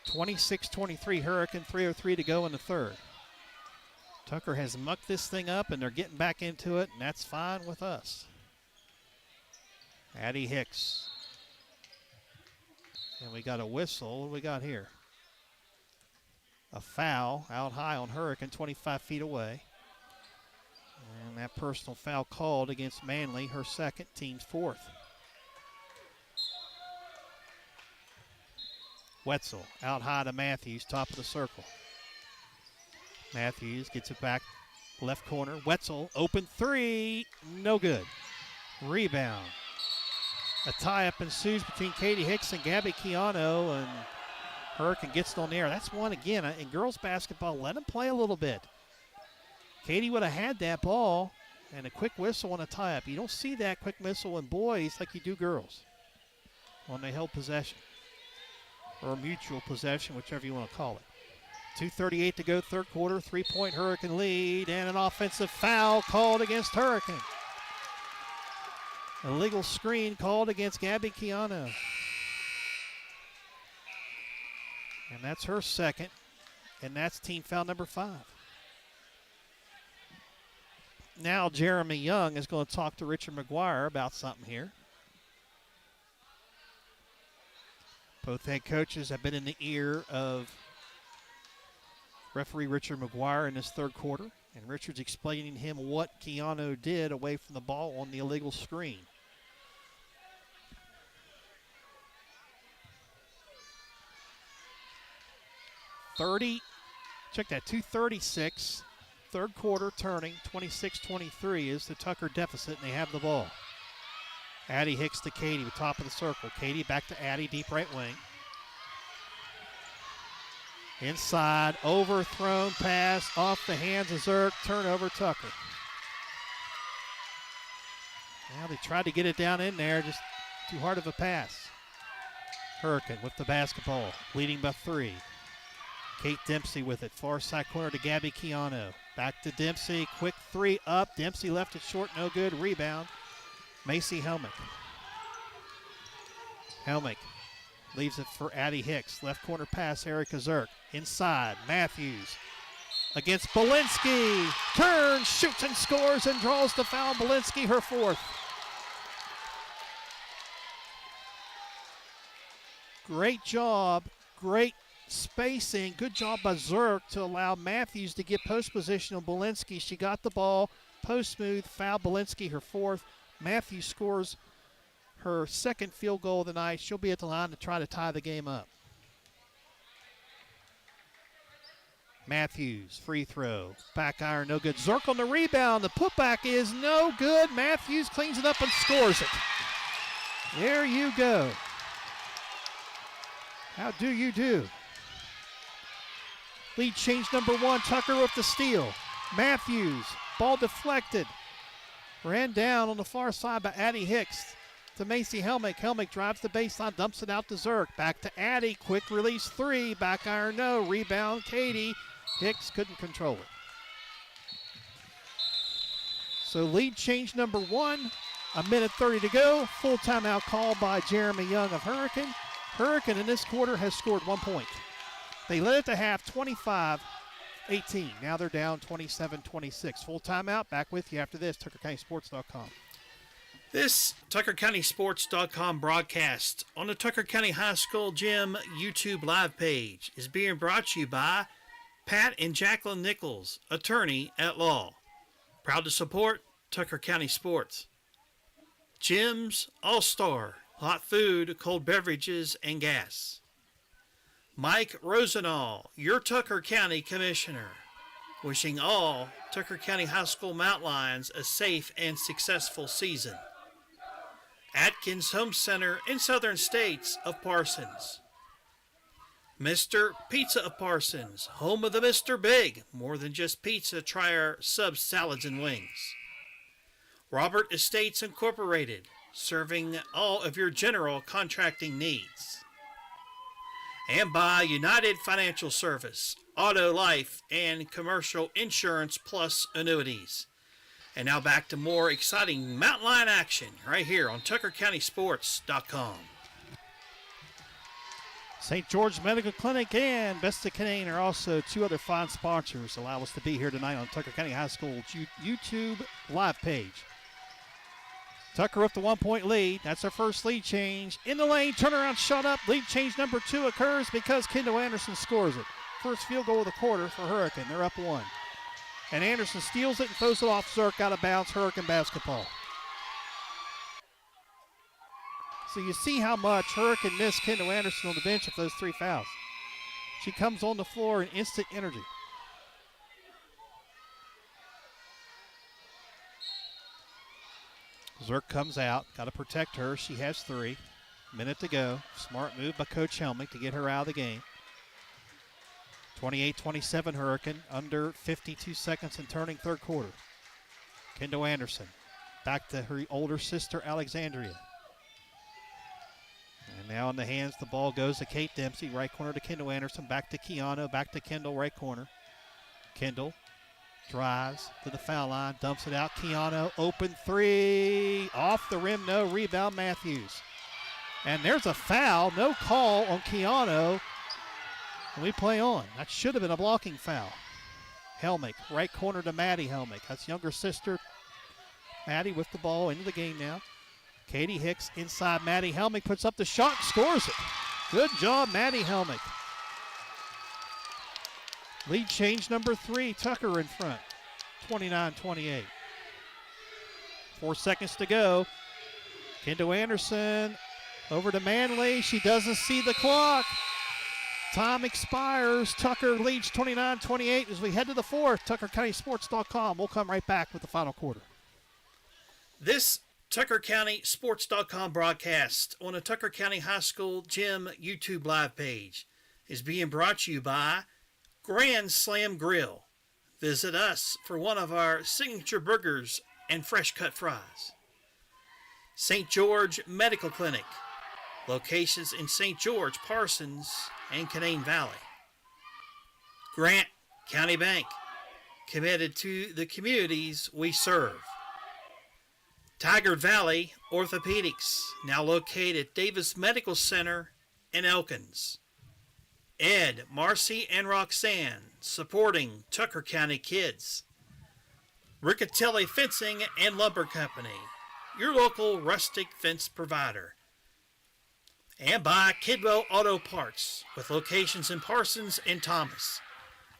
26-23 Hurricane, 3:03 to go in the third. Tucker has mucked this thing up, and they're getting back into it, and that's fine with us. Addie Hicks. And we got a whistle. What do we got here? A foul out high on Hurricane, 25 feet away. And that personal foul called against Manley, her second, team's fourth. Wetzel out high to Matthews, top of the circle. Matthews gets it back left corner. Wetzel, open 3, no good. Rebound. A tie-up ensues between Katie Hicks and Gabby Keano, and Hurricane gets it on the air. That's one again. In girls basketball, let them play a little bit. Katie would have had that ball and a quick whistle on a tie-up. You don't see that quick whistle in boys like you do girls when they held possession, or mutual possession, whichever you want to call it. 2:38 to go, third quarter, 3-point Hurricane lead, and an offensive foul called against Hurricane. Illegal screen called against Gabby Keano. And that's her second, and that's team foul number 5. Now Jeremy Young is going to talk to Richard McGuire about something here. Both head coaches have been in the ear of referee Richard McGuire in this third quarter, and Richard's explaining to him what Keano did away from the ball on the illegal screen. check that, 2:36. Third quarter turning, 26-23 is the Tucker deficit, and they have the ball. Addie Hicks to Katie, top of the circle. Katie back to Addie, deep right wing. Inside, overthrown pass off the hands of Zerk, turnover Tucker. Now they tried to get it down in there, just too hard of a pass. Hurricane with the basketball, leading by 3. Kate Dempsey with it, far side corner to Gabby Keano. Back to Dempsey, quick 3 up. Dempsey left it short, no good. Rebound, Macy Helmick. Helmick leaves it for Addie Hicks. Left corner pass, Erica Zerk. Inside, Matthews against Belinsky. Turns, shoots and scores and draws the foul. Belinsky, her 4th. Great job, great spacing. Good job by Zerk to allow Matthews to get post position on Belinsky. She got the ball, post smooth, foul Belinsky, her 4th. Matthews scores her 2nd field goal of the night. She'll be at the line to try to tie the game up. Matthews, free throw, back iron, no good. Zerk on the rebound. The putback is no good. Matthews cleans it up and scores it. There you go. How do you do? Lead change number 1, Tucker with the steal. Matthews, ball deflected. Ran down on the far side by Addie Hicks to Macy Helmick. Helmick drives the baseline, dumps it out to Zerk. Back to Addie, quick release 3, back iron no, rebound Katie. Hicks couldn't control it. So lead change number 1, a minute 30 to go. Full timeout call by Jeremy Young of Hurricane. Hurricane in this quarter has scored 1 point. They led it to half 25-18. Now they're down 27-26. Full timeout. Back with you after this. TuckerCountySports.com. This TuckerCountySports.com broadcast on the Tucker County High School Gym YouTube live page is being brought to you by Pat and Jacqueline Nichols, attorney at law. Proud to support Tucker County Sports. Jim's All-Star, hot food, cold beverages, and gas. Mike Rosenall, your Tucker County Commissioner, wishing all Tucker County High School Mountain Lions a safe and successful season. Atkins Home Center in Southern States of Parsons. Mr. Pizza of Parsons, home of the Mr. Big. More than just pizza, try our subs, salads, and wings. Robert Estates Incorporated, serving all of your general contracting needs. And by United Financial Service, auto, life, and commercial insurance plus annuities. And now back to more exciting Mountain Lion action right here on TuckerCountySports.com. St. George Medical Clinic and Best of Canaan are also 2 other fine sponsors allow us to be here tonight on Tucker County High School YouTube live page. Tucker with the 1-point lead. That's our first lead change. In the lane, turnaround shot up. Lead change number 2 occurs because Kendall Anderson scores it. First field goal of the quarter for Hurricane. They're up 1. And Anderson steals it and throws it off Zerk out of bounds. Hurricane basketball. So you see how much Hurricane missed Kendall Anderson on the bench of those 3 fouls. She comes on the floor in instant energy. Zerk comes out. Got to protect her. She has 3. Minute to go. Smart move by Coach Helmick to get her out of the game. 28-27 Hurricane. Under 52 seconds and turning third quarter. Kendall Anderson back to her older sister Alexandria. And now in the hands, the ball goes to Kate Dempsey. Right corner to Kendall Anderson. Back to Keano. Back to Kendall. Right corner. Kendall drives to the foul line, dumps it out. Keano, open 3, off the rim, no. Rebound, Matthews. And there's a foul, no call on Keano. And we play on. That should have been a blocking foul. Helmick, right corner to Maddie Helmick. That's younger sister. Maddie with the ball into the game now. Katie Hicks inside Maddie Helmick, puts up the shot, scores it. Good job, Maddie Helmick. Lead change number 3, Tucker in front, 29-28. 4 seconds to go. Kendall Anderson over to Manley. She doesn't see the clock. Time expires. Tucker leads 29-28 as we head to the fourth. TuckerCountySports.com. We'll come right back with the final quarter. This TuckerCountySports.com broadcast on the Tucker County High School Gym YouTube live page is being brought to you by Grand Slam Grill. Visit us for one of our signature burgers and fresh cut fries. St. George Medical Clinic. Locations in St. George, Parsons, and Canaan Valley. Grant County Bank. Committed to the communities we serve. Tigard Valley Orthopedics, now located at Davis Medical Center in Elkins. Ed, Marcy, and Roxanne, supporting Tucker County kids. Riccatelli Fencing and Lumber Company, your local rustic fence provider. And by Kidwell Auto Parts, with locations in Parsons and Thomas.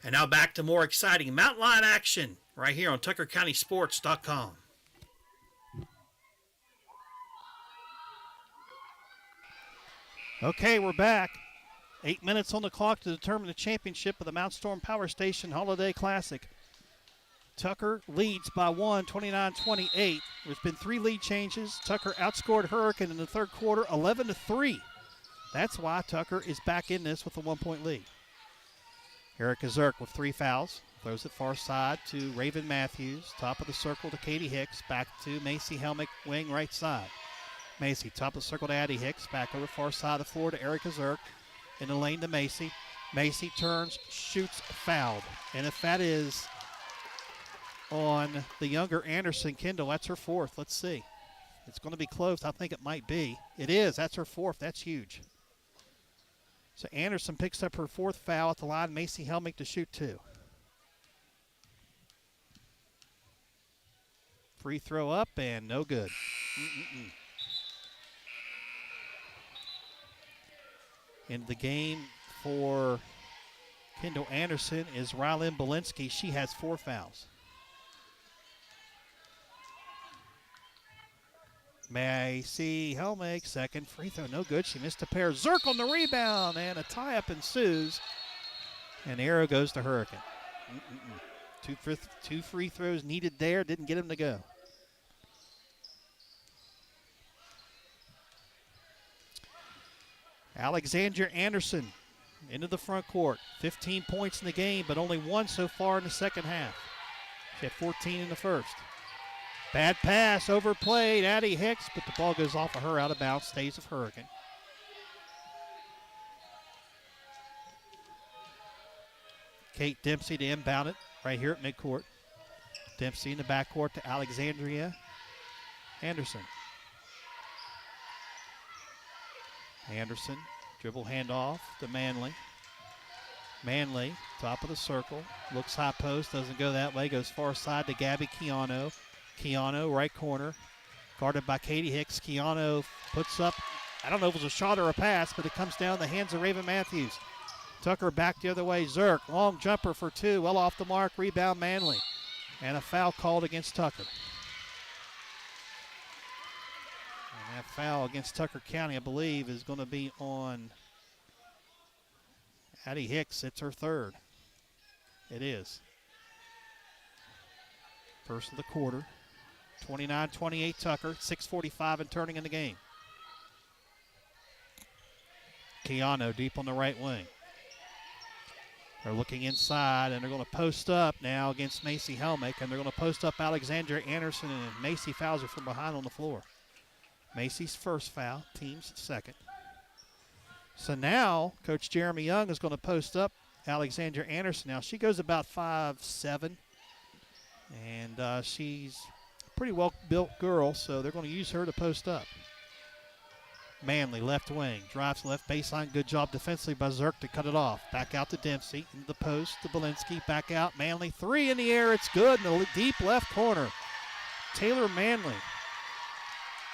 And now back to more exciting Mountain Lion action right here on TuckerCountySports.com. Okay, we're back. 8 minutes on the clock to determine the championship of the Mount Storm Power Station Holiday Classic. Tucker leads by 1, 29-28. There's been 3 lead changes. Tucker outscored Hurricane in the third quarter 11-3. That's why Tucker is back in this with a 1-point lead. Erica Zirk with 3 fouls. Throws it far side to Raven Matthews. Top of the circle to Katie Hicks. Back to Macy Helmick, wing right side. Macy, top of the circle to Addie Hicks. Back over far side of the floor to Erica Zirk. In the lane to Macy. Macy turns, shoots, fouled. And if that is on the younger Anderson Kendall, that's her 4th. Let's see. It's going to be close. I think it might be. It is. That's her 4th. That's huge. So Anderson picks up her 4th foul at the line. Macy Helmick to shoot 2. Free throw up and no good. In the game for Kendall Anderson is Rylan Belinsky. She has 4 fouls. Macy Helmick, second free throw, no good. She missed a pair. Zirk on the rebound, and a tie-up ensues. And arrow goes to Hurricane. Two free throws needed there, didn't get him to go. Alexandria Anderson into the front court. 15 points in the game, but only 1 so far in the second half. She had 14 in the first. Bad pass, overplayed, Addie Hicks, but the ball goes off of her, out of bounds, stays with Hurricane. Kate Dempsey to inbound it right here at midcourt. Dempsey in the backcourt to Alexandria Anderson. Anderson, dribble handoff to Manley. Manley, top of the circle, looks high post, doesn't go that way, goes far side to Gabby Keano. Keano, right corner, guarded by Katie Hicks. Keano puts up, I don't know if it was a shot or a pass, but it comes down the hands of Raven Matthews. Tucker back the other way, Zirk, long jumper for 2, well off the mark, rebound Manley. And a foul called against Tucker. And that foul against Tucker County, I believe, is going to be on Addie Hicks. It's her 3rd. It is. First of the quarter. 29-28 Tucker. 6:45 and turning in the game. Keano deep on the right wing. They're looking inside, and they're going to post up now against Macy Helmick, and they're going to post up Alexandria Anderson, and Macy fouls her from behind on the floor. Macy's first foul, team's second. So now Coach Jeremy Young is going to post up Alexandria Anderson. Now she goes about 5'7", and she's a pretty well-built girl, so they're going to use her to post up. Manley, left wing, drives left baseline. Good job defensively by Zirk to cut it off. Back out to Dempsey, into the post to Belinsky. Back out, Manley, 3 in the air. It's good in the deep left corner. Taylor Manley,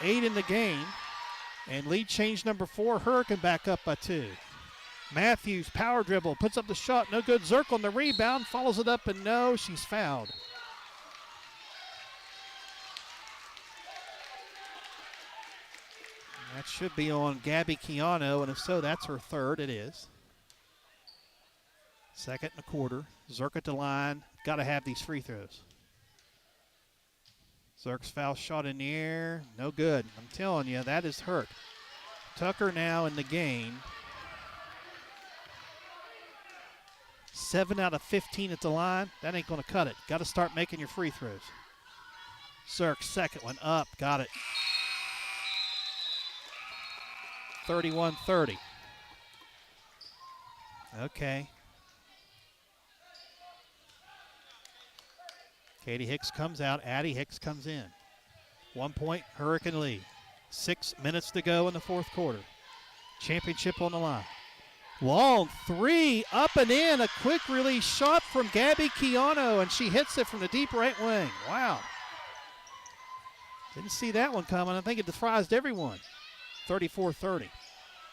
8 in the game. And lead change number 4, Hurricane back up by 2. Matthews, power dribble, puts up the shot. No good. Zirk on the rebound, follows it up, and no, she's fouled. That should be on Gabby Keano, and if so, that's her 3rd. It is. Second and a quarter. Zerk at the line. Got to have these free throws. Zerk's foul shot in the air. No good. I'm telling you, that is hurt. Tucker now in the game. 7 out of 15 at the line. That ain't going to cut it. Got to start making your free throws. Zerk, second one up. Got it. 31-30. Okay. Katie Hicks comes out. Addie Hicks comes in. 1 point, Hurricane lead. 6 minutes to go in the fourth quarter. Championship on the line. Long three, up and in. A quick release shot from Gabby Keano, and she hits it from the deep right wing. Wow. Didn't see that one coming. I think it surprised everyone. 34-30.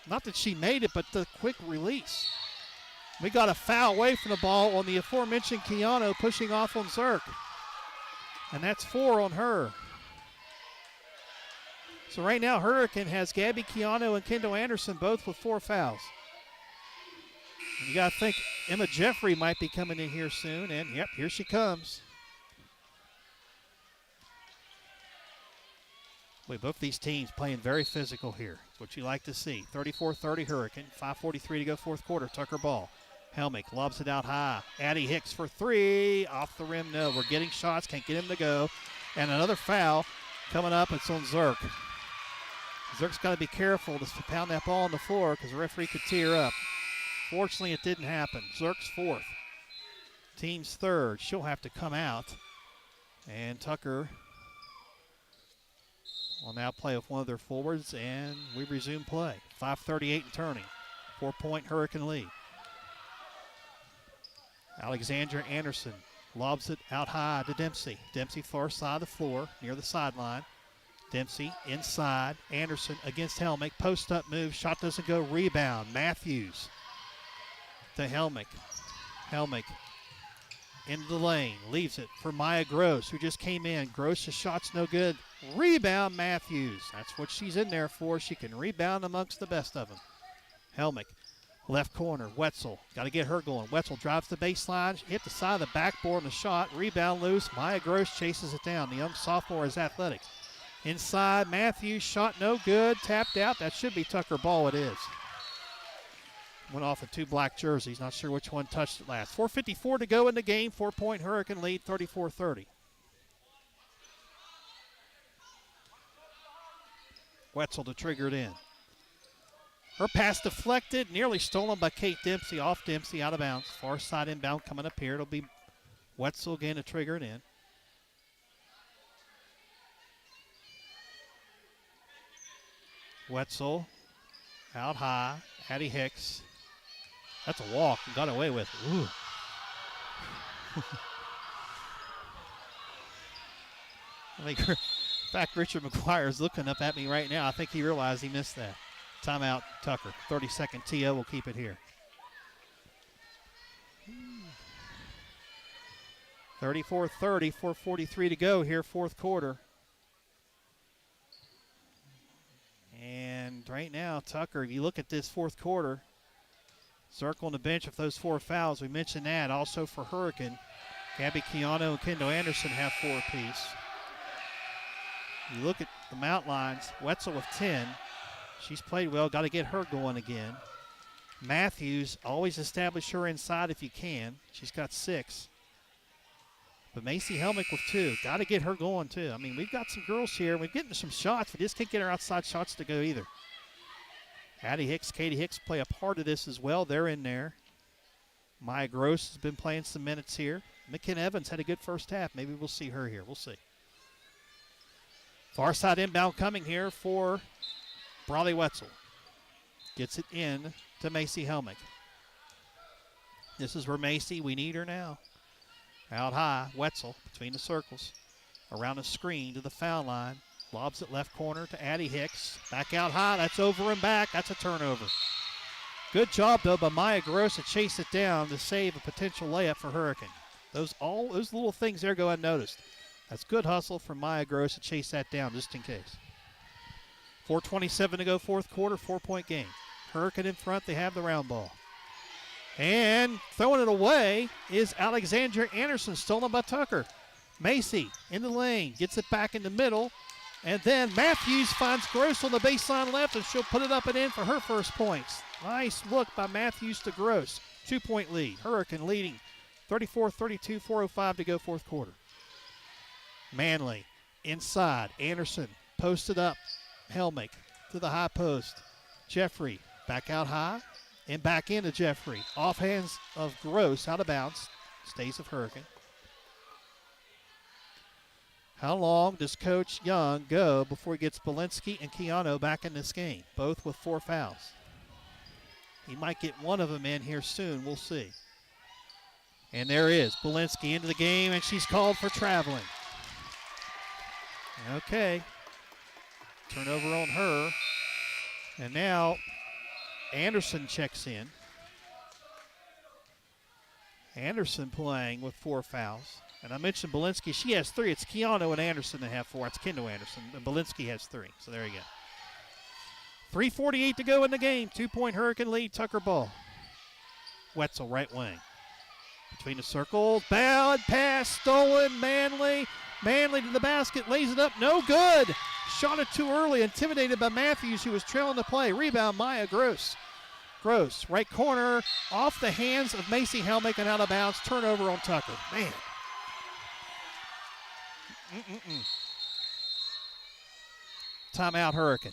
Not that she made it, but the quick release. We got a foul away from the ball on the aforementioned Keano pushing off on Zerk. And that's 4 on her. So right now, Hurricane has Gabby Keano and Kendall Anderson both with 4 fouls. And you got to think Emma Jeffrey might be coming in here soon. And, yep, here she comes. Boy, both these teams playing very physical here. That's what you like to see. 34-30 Hurricane. 5:43 to go fourth quarter. Tucker ball. Helmick lobs it out high. Addie Hicks for 3. Off the rim, no. We're getting shots. Can't get him to go. And another foul coming up. It's on Zerk. Zerk's got to be careful to pound that ball on the floor because the referee could tee her up. Fortunately, it didn't happen. Zerk's 4th. Team's 3rd. She'll have to come out. And Tucker will now play with one of their forwards, and we resume play. 5:38 and turning. 4-point Hurricane lead. Alexandra Anderson lobs it out high to Dempsey. Dempsey far side of the floor near the sideline. Dempsey inside. Anderson against Helmick. Post up move. Shot doesn't go. Rebound. Matthews to Helmick. Helmick into the lane. Leaves it for Maya Gross, who just came in. Gross's shot's no good. Rebound Matthews. That's what she's in there for. She can rebound amongst the best of them. Helmick. Left corner, Wetzel. Got to get her going. Wetzel drives the baseline. Hit the side of the backboard on the shot. Rebound loose. Maya Gross chases it down. The young sophomore is athletic. Inside, Matthews. Shot no good. Tapped out. That should be Tucker ball. It is. Went off of 2 black jerseys. Not sure which one touched it last. 4:54 to go in the game. 4-point Hurricane lead, 34-30. Wetzel to trigger it in. Her pass deflected, nearly stolen by Kate Dempsey. Off Dempsey, out of bounds. Far side inbound coming up here. It'll be Wetzel again to trigger it in. Wetzel out high. Addie Hicks. That's a walk. Got away with it. Ooh. I think, in fact, Richard McGuire is looking up at me right now. I think he realized he missed that. Timeout, Tucker. 30-second TO will keep it here. 34-30, 4:43 to go here, fourth quarter. And right now, Tucker, if you look at this fourth quarter, Zerk on the bench with those 4 fouls. We mentioned that. Also for Hurricane, Gabby Keano and Kendall Anderson have 4 apiece. You look at the mount lines, Wetzel with 10. She's played well. Got to get her going again. Matthews, always establish her inside if you can. She's got 6. But Macy Helmick with 2. Got to get her going, too. I mean, we've got some girls here. We're getting some shots. We just can't get our outside shots to go either. Addie Hicks, Katie Hicks play a part of this as well. They're in there. Maya Gross has been playing some minutes here. McKenna Evans had a good first half. Maybe we'll see her here. We'll see. Far side inbound coming here for Brawley Wetzel. Gets it in to Macy Helmick. This is where Macy, we need her now. Out high, Wetzel between the circles. Around the screen to the foul line. Lobs it left corner to Addie Hicks. Back out high, that's over and back. That's a turnover. Good job, though, by Maya Gross to chase it down to save a potential layup for Hurricane. Those little things there go unnoticed. That's good hustle from Maya Gross to chase that down just in case. 4:27 to go fourth quarter, 4-point game. Hurricane in front, they have the round ball. And throwing it away is Alexandria Anderson, stolen by Tucker. Macy in the lane, gets it back in the middle. And then Matthews finds Gross on the baseline left, and she'll put it up and in for her first points. Nice look by Matthews to Gross. 2-point lead. Hurricane leading 34-32, 4:05 to go fourth quarter. Manley inside. Anderson posted up. Helmick to the high post. Jeffrey back out high and back into Jeffrey. Off hands of Gross, out of bounds. Stays of Hurricane. How long does Coach Young go before he gets Belinsky and Keanu back in this game? Both with 4 fouls. He might get one of them in here soon. We'll see. And there is Belinsky into the game, and she's called for traveling. Okay. Turnover on her. And now Anderson checks in. Anderson playing with 4 fouls. And I mentioned Belinsky. She has 3. It's Keanu and Anderson that have 4. It's Kendall Anderson. And Belinsky has 3. So there you go. 3:48 to go in the game. 2-point Hurricane lead. Tucker ball. Wetzel right wing. Between the circles. Ballad pass stolen. Manley. Manley to the basket. Lays it up. No good. Shot it too early. Intimidated by Matthews, who was trailing the play. Rebound Maya Gross. Gross. Right corner. Off the hands of Macy Helmick and out of bounds. Turnover on Tucker. Man. Timeout Hurricane.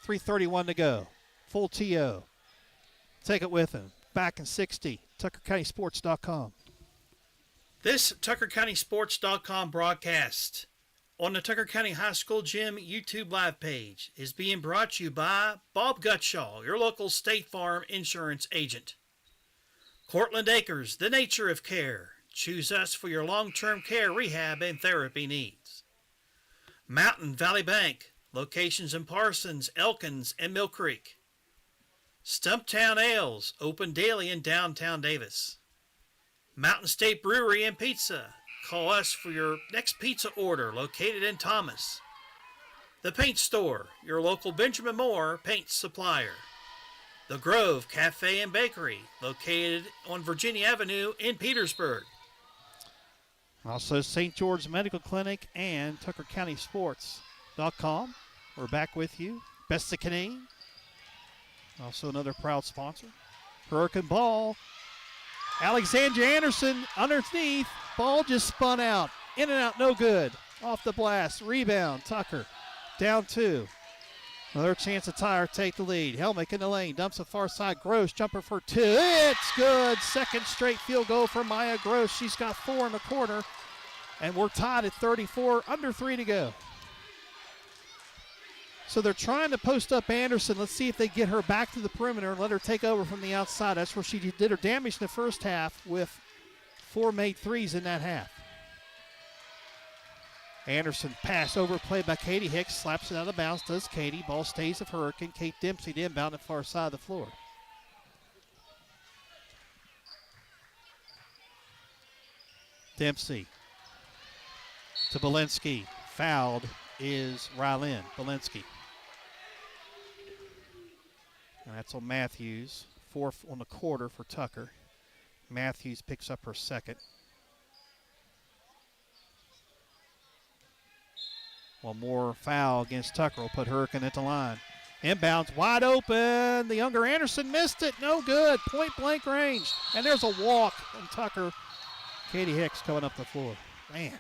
3:31 to go. Full TO. Take it with him. Back in 60. TuckerCountySports.com. This TuckerCountySports.com broadcast on the Tucker County High School Gym YouTube live page is being brought to you by Bob Gutshaw, your local State Farm insurance agent. Cortland Acres, the nature of care. Choose us for your long-term care, rehab, and therapy needs. Mountain Valley Bank, locations in Parsons, Elkins, and Mill Creek. Stumptown Ales, open daily in downtown Davis. Mountain State Brewery and Pizza. Call us for your next pizza order, located in Thomas. The Paint Store, your local Benjamin Moore paint supplier. The Grove Cafe and Bakery, located on Virginia Avenue in Petersburg. Also, St. George Medical Clinic and TuckerCountySports.com. We're back with you. Best of Canadian. Also another proud sponsor. Hurricane ball. Alexandria Anderson underneath. Ball just spun out. In and out, no good. Off the blast. Rebound. Tucker. Down 2. Another chance to tie or take the lead. Helmick in the lane. Dumps it far side. Gross. Jumper for 2. It's good. Second straight field goal for Maya Gross. She's got 4 in the quarter. And we're tied at 34. Under 3 to go. So they're trying to post up Anderson. Let's see if they get her back to the perimeter and let her take over from the outside. That's where she did her damage in the first half with 4 made threes in that half. Anderson pass over, played by Katie Hicks, slaps it out of bounds, does Katie. Ball stays of Hurricane. Kate Dempsey to inbound at far side of the floor. Dempsey to Belinsky. Fouled is Rylan Belinsky. And that's on Matthews. 4th on the quarter for Tucker. Matthews picks up her second. One more foul against Tucker will put Hurricane at the line. Inbounds wide open. The younger Anderson missed it. No good. Point blank range. And there's a walk from Tucker. Katie Hicks coming up the floor. Man.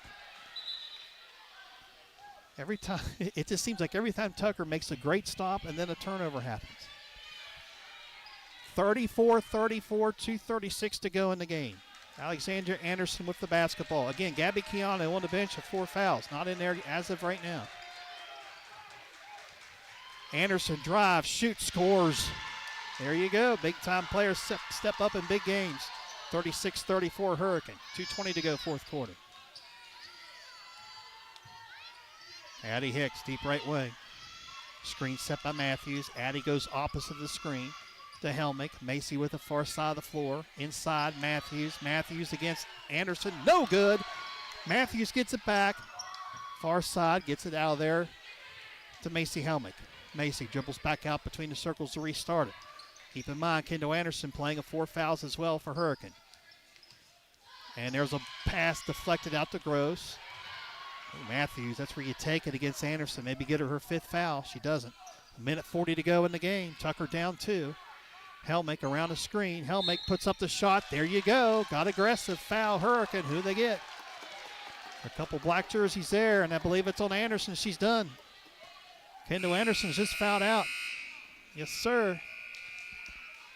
Every time, it just seems like every time Tucker makes a great stop and then a turnover happens. 34-34, 2:36 to go in the game. Alexandria Anderson with the basketball. Again, Gabby Keanu on the bench with 4 fouls. Not in there as of right now. Anderson drives, shoots, scores. There you go. Big-time players step up in big games. 36-34 Hurricane. 2:20 to go fourth quarter. Addie Hicks, deep right wing. Screen set by Matthews. Addie goes opposite the screen to Helmick. Macy with the far side of the floor. Inside Matthews. Matthews against Anderson. No good. Matthews gets it back. Far side, gets it out of there to Macy Helmick. Macy dribbles back out between the circles to restart it. Keep in mind, Kendall Anderson playing a 4 fouls as well for Hurricane. And there's a pass deflected out to Gross. Oh, Matthews, that's where you take it against Anderson. Maybe get her 5th foul. She doesn't. 1:40 to go in the game. Tucker down 2. Helmick around the screen. Helmick puts up the shot. There you go. Got aggressive. Foul Hurricane. Who they get? A couple black jerseys there, and I believe it's on Anderson. She's done. Kendall Anderson's just fouled out. Yes, sir.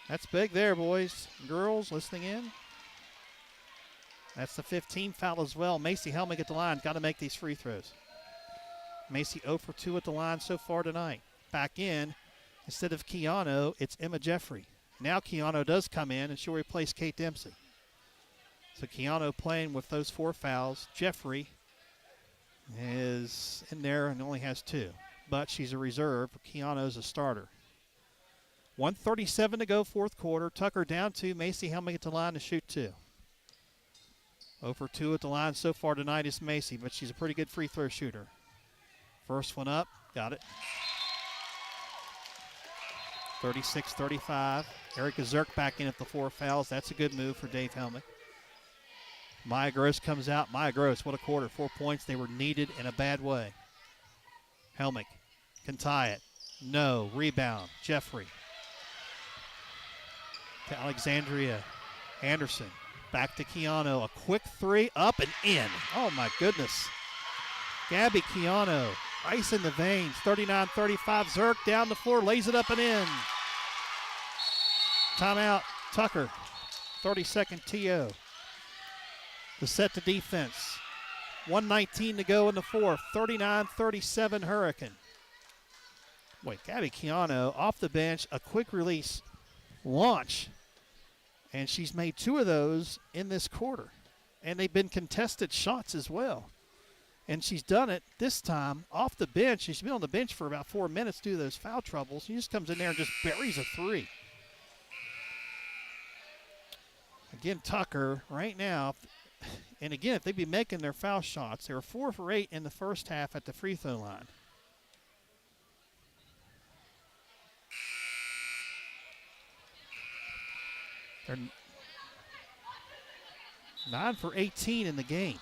That's big there, boys and girls listening in. That's the 15th foul as well. Macy Helmick at the line. Got to make these free throws. Macy 0 for 2 at the line so far tonight. Back in, instead of Keanu, it's Emma Jeffrey. Now Keanu does come in, and she'll replace Kate Dempsey. So Keanu playing with those 4 fouls. Jeffrey is in there and only has 2. But she's a reserve. Keanu's a starter. 1:37 to go, 4th quarter. Tucker down 2. Macy Helmick at the line to shoot 2. 0 for 2 at the line so far tonight is Macy, but she's a pretty good free throw shooter. First one up. Got it. 36-35. Erica Zirk back in at the 4 fouls. That's a good move for Dave Helmick. Maya Gross comes out. Maya Gross, what a quarter. 4 points. They were needed in a bad way. Helmick can tie it. No. Rebound. Jeffrey. To Alexandria. Anderson. Back to Keanu. A quick 3 up and in. Oh, my goodness. Gabby Keanu. Ice in the veins. 39-35. Zirk down the floor. Lays it up and in. Timeout. Tucker. 30-second TO. The set to defense. 1:19 to go in the 4th. 39-37 Hurricane. Boy, Gabby Keanu off the bench. A quick release launch. And she's made 2 of those in this quarter. And they've been contested shots as well. And she's done it this time off the bench. She's been on the bench for about 4 minutes due to those foul troubles. She just comes in there and just buries a 3. Again, Tucker right now. And again, if they'd be making their foul shots, they were 4 for 8 in the first half at the free throw line. They're 9 for 18 in the game.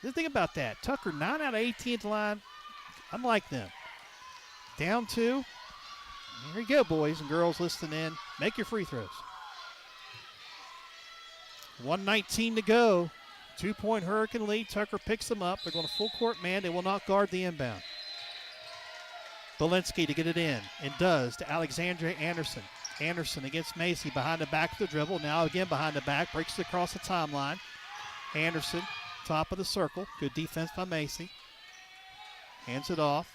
Just think about that. Tucker, 9 out of 18 at the line. Unlike them. Down 2. Here you go, boys and girls listening in. Make your free throws. 1:19 to go. 2-point Hurricane lead. Tucker picks them up. They're going to full court man. They will not guard the inbound. Belinsky to get it in, and does to Alexandria Anderson. Anderson against Macy behind the back of the dribble. Now again behind the back. Breaks it across the timeline. Anderson, top of the circle. Good defense by Macy. Hands it off.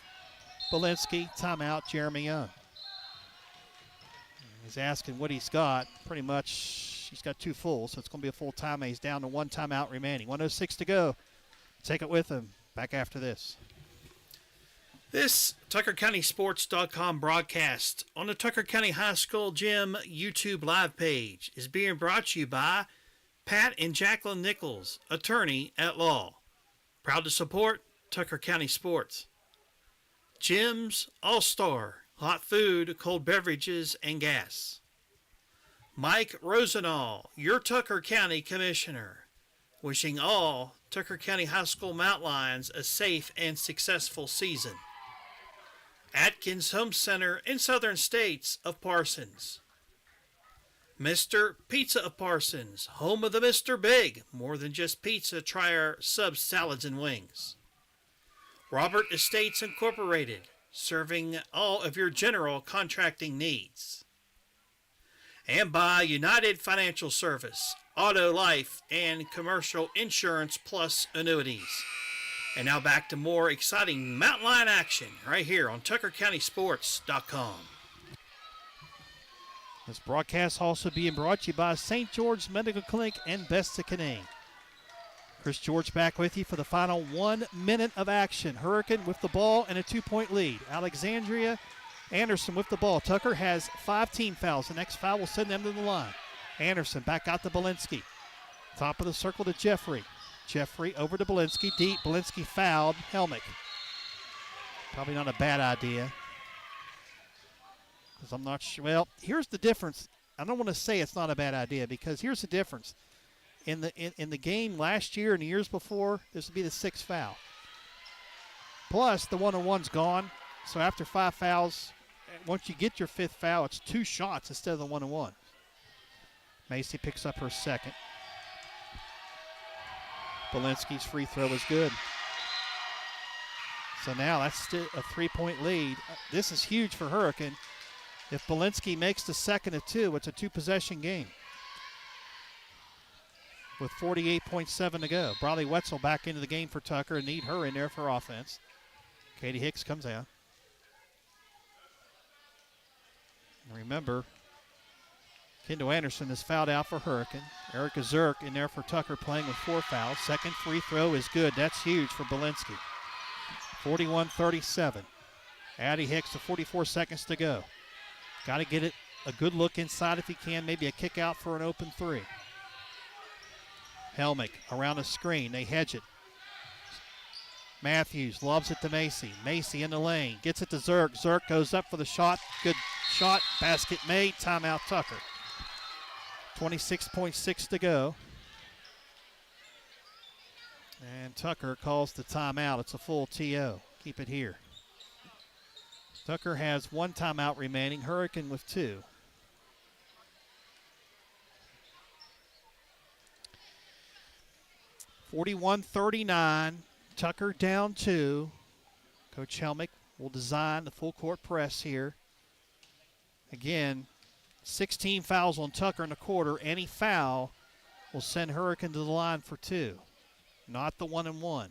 Belinsky, timeout, Jeremy Young. He's asking what he's got. Pretty much he's got 2 full, so it's going to be a full timeout. He's down to 1 timeout remaining. 1:06 to go. Take it with him. Back after this. This TuckerCountySports.com broadcast on the Tucker County High School Gym YouTube live page is being brought to you by Pat and Jacqueline Nichols, attorney at law. Proud to support Tucker County Sports. Jim's All-Star, hot food, cold beverages, and gas. Mike Rosenall, your Tucker County Commissioner, wishing all Tucker County High School Mountain Lions a safe and successful season. Atkins Home Center in Southern States of Parsons. Mr. Pizza of Parsons, home of the Mr. Big. More than just pizza, try our subs, salads, and wings. Robert Estates Incorporated, serving all of your general contracting needs. And by United Financial Service, auto, life, and commercial insurance plus annuities. And now back to more exciting Mountain Lion action right here on TuckerCountySports.com. This broadcast also being brought to you by St. George's Medical Clinic and Best of Canaan. Chris George back with you for the final 1 minute of action. Hurricane with the ball and a 2-point lead. Alexandria Anderson with the ball. Tucker has 5 team fouls. The next foul will send them to the line. Anderson back out to Belinsky. Top of the circle to Jeffrey. Jeffrey over to Belinsky. Deep. Belinsky fouled Helmick. Probably not a bad idea. because I'm not sure. Well, here's the difference. I don't want to say it's not a bad idea because here's the difference. In the game last year and the years before, this would be the 6th foul. Plus, the 1-on-1's gone. So after 5 fouls, once you get your 5th foul, it's 2 shots instead of the 1-on-1. Macy picks up her 2nd. Belinsky's free throw is good. So now that's still a 3-point lead. This is huge for Hurricane. If Belinsky makes the 2nd of 2, it's a 2-possession game with 48.7 to go. Bradley Wetzel back into the game for Tucker and need her in there for offense. Katie Hicks comes out. And remember, Kendall Anderson is fouled out for Hurricane. Erica Zerk in there for Tucker playing with 4 fouls. 2nd free throw is good. That's huge for Belinsky. 41-37. Addie Hicks with 44 seconds to go. Got to get it a good look inside if he can. Maybe a kick out for an open 3. Helmick around the screen. They hedge it. Matthews lobs it to Macy. Macy in the lane. Gets it to Zerk. Zerk goes up for the shot. Good shot. Basket made. Timeout Tucker. 26.6 to go. And Tucker calls the timeout. It's a full TO. Keep it here. Tucker has 1 timeout remaining. Hurricane with 2. (41-39). Tucker down 2. Coach Helmick will design the full court press here. Again, 16 fouls on Tucker in the quarter. Any foul will send Hurricane to the line for 2, not the 1-and-1.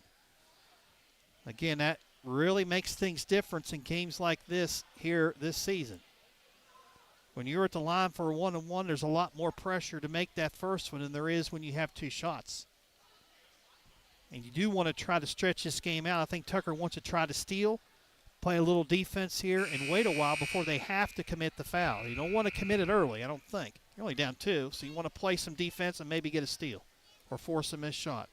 Again, that really makes things different in games like this here this season. When you're at the line for a 1-and-1, there's a lot more pressure to make that first one than there is when you have 2 shots. And you do want to try to stretch this game out. I think Tucker wants to try to steal, play a little defense here, and wait a while before they have to commit the foul. You don't want to commit it early, I don't think. You're only down 2, so you want to play some defense and maybe get a steal or force a missed shot.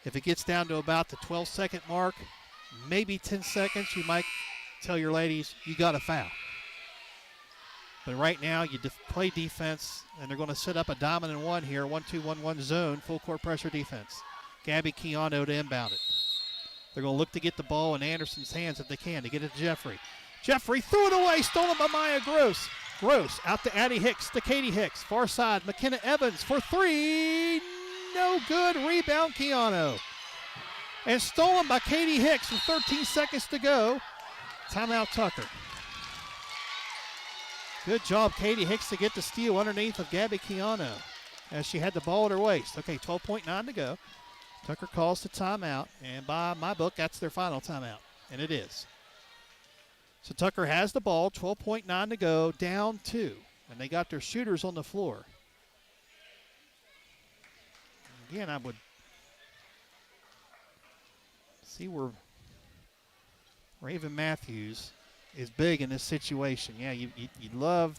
If it gets down to about the 12-second mark, maybe 10 seconds, you might tell your ladies, you got a foul. But right now, you play defense, and they're going to set up a dominant 1 here, 1-2-1-1 zone, full court pressure defense. Gabby Keano to inbound it. They're going to look to get the ball in Anderson's hands if they can, to get it to Jeffrey. Jeffrey threw it away, stolen by Maya Gross. Gross out to Addie Hicks, to Katie Hicks. Far side, McKenna Evans for 3. No good. Rebound, Keano. And stolen by Katie Hicks with 13 seconds to go. Timeout Tucker. Good job, Katie Hicks, to get the steal underneath of Gabby Keano as she had the ball at her waist. Okay, 12.9 to go. Tucker calls the timeout, and by my book, that's their final timeout, and it is. So Tucker has the ball, 12.9 to go, down 2, and they got their shooters on the floor. Again, I would see where Raven Matthews is big in this situation. Yeah, you'd love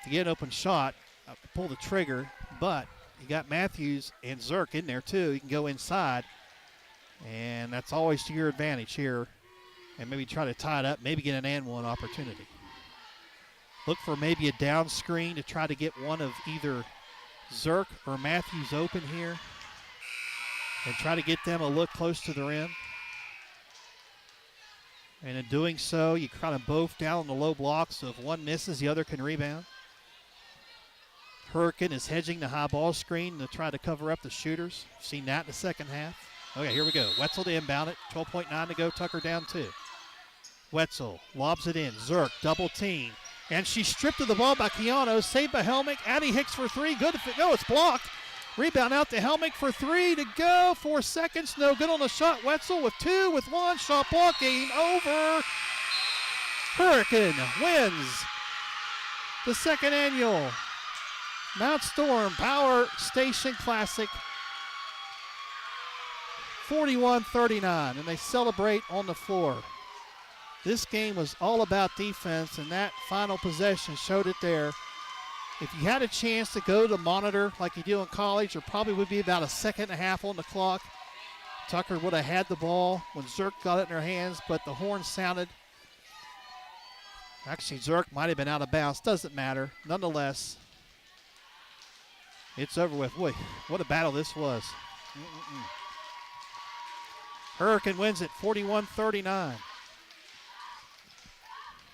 to get an open shot, pull the trigger, but you got Matthews and Zerk in there too. You can go inside, and that's always to your advantage here. And maybe try to tie it up, maybe get an and 1 opportunity. Look for maybe a down screen to try to get one of either Zerk or Matthews open here and try to get them a look close to the rim. And in doing so, you kind of both down on the low block, so if one misses, the other can rebound. Hurricane is hedging the high ball screen to try to cover up the shooters. Seen that in the second half. Okay, here we go. Wetzel to inbound it. 12.9 to go. Tucker down 2. Wetzel lobs it in. Zerk double team. And she's stripped of the ball by Keano. Saved by Helmick. Addie Hicks for 3. Good. No, it's blocked. Rebound out to Helmick for 3 to go. 4 seconds. No good on the shot. Wetzel with 2, with 1. Shot block. Game over. Hurricane wins the second annual Mount Storm Power Station Classic 41-39, and they celebrate on the floor. This game was all about defense, and that final possession showed it there. If you had a chance to go to the monitor like you do in college, there probably would be about a second and a half on the clock. Tucker would have had the ball when Zerk got it in her hands, but the horn sounded. Actually, Zerk might have been out of bounds. Doesn't matter. Nonetheless, it's over with. Boy, what a battle this was. Hurricane wins it 41-39.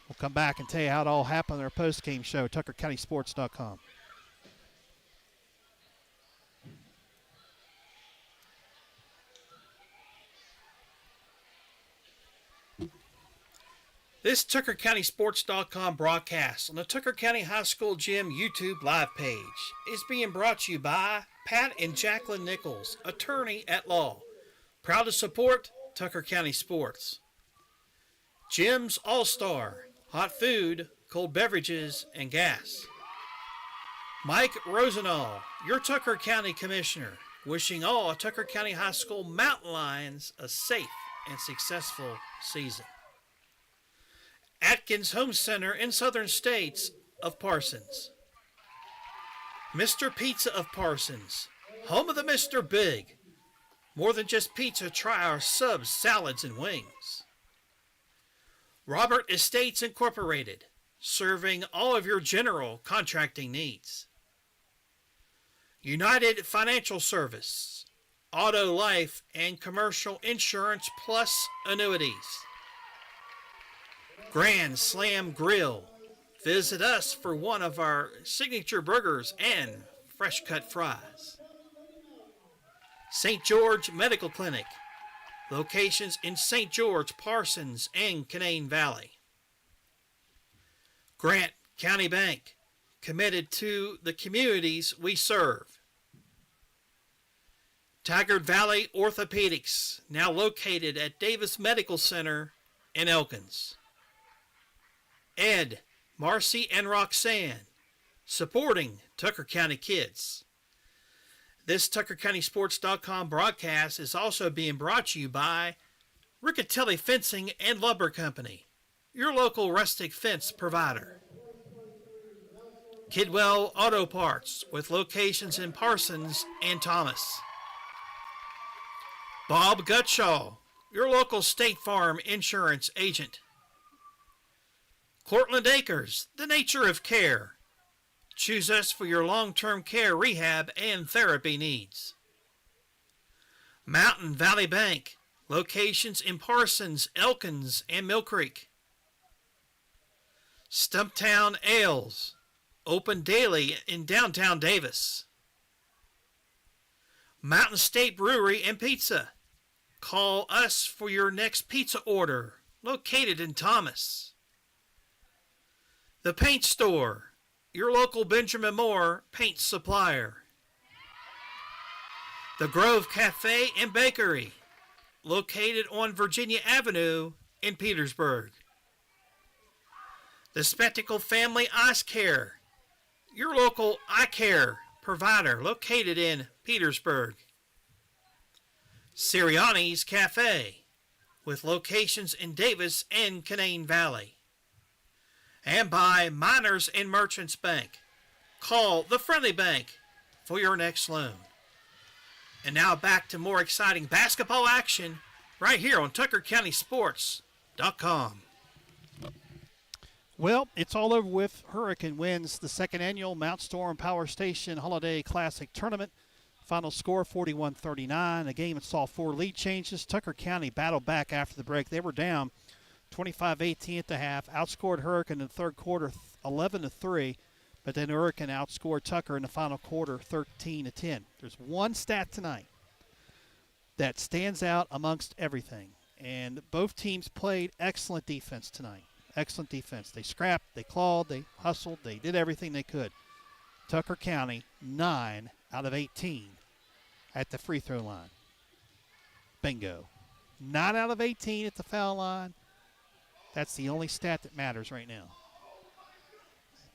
We'll come back and tell you how it all happened on our post-game show, TuckerCountySports.com. This TuckerCountySports.com broadcast on the Tucker County High School Gym YouTube live page is being brought to you by Pat and Jacqueline Nichols, attorney at law. Proud to support Tucker County Sports. Jim's All-Star, hot food, cold beverages, and gas. Mike Rosenall, your Tucker County Commissioner, wishing all Tucker County High School Mountain Lions a safe and successful season. Atkins Home Center in Southern States of Parsons. Mr. Pizza of Parsons, home of the Mr. Big. More than just pizza, try our subs, salads, and wings. Robert Estates Incorporated, serving all of your general contracting needs. United Financial Service, auto, life, and commercial insurance plus annuities. Grand Slam Grill. Visit us for one of our signature burgers and fresh cut fries. St. George Medical Clinic. Locations in St. George, Parsons, and Canaan Valley. Grant County Bank. Committed to the communities we serve. Taggart Valley Orthopedics. Now located at Davis Medical Center in Elkins. Ed, Marcy, and Roxanne, supporting Tucker County kids. This TuckerCountySports.com broadcast is also being brought to you by Riccatelli Fencing and Lumber Company, your local rustic fence provider. Kidwell Auto Parts, with locations in Parsons and Thomas. Bob Gutshaw, your local State Farm insurance agent. Cortland Acres, the nature of care. Choose us for your long-term care, rehab, and therapy needs. Mountain Valley Bank, locations in Parsons, Elkins, and Mill Creek. Stumptown Ales, open daily in downtown Davis. Mountain State Brewery and Pizza. Call us for your next pizza order, located in Thomas. The Paint Store, your local Benjamin Moore paint supplier. The Grove Cafe and Bakery, located on Virginia Avenue in Petersburg. The Spectacle Family Eye Care, your local eye care provider, located in Petersburg. Sirianni's Cafe, with locations in Davis and Canaan Valley. And by Miners and Merchants Bank. Call the Friendly Bank for your next loan. And now back to more exciting basketball action right here on TuckerCountySports.com. Well, it's all over with. Hurricane wins the second annual Mount Storm Power Station Holiday Classic Tournament. Final score 41-39. A game that saw 4 lead changes. Tucker County battled back after the break. They were down 25-18 at the half, outscored Hurricane in the third quarter 11-3, but then Hurricane outscored Tucker in the final quarter 13-10. There's one stat tonight that stands out amongst everything, and both teams played excellent defense tonight. Excellent defense. They scrapped, they clawed, they hustled, they did everything they could. Tucker County, 9 out of 18 at the free throw line. Bingo. 9 out of 18 at the foul line. That's the only stat that matters right now.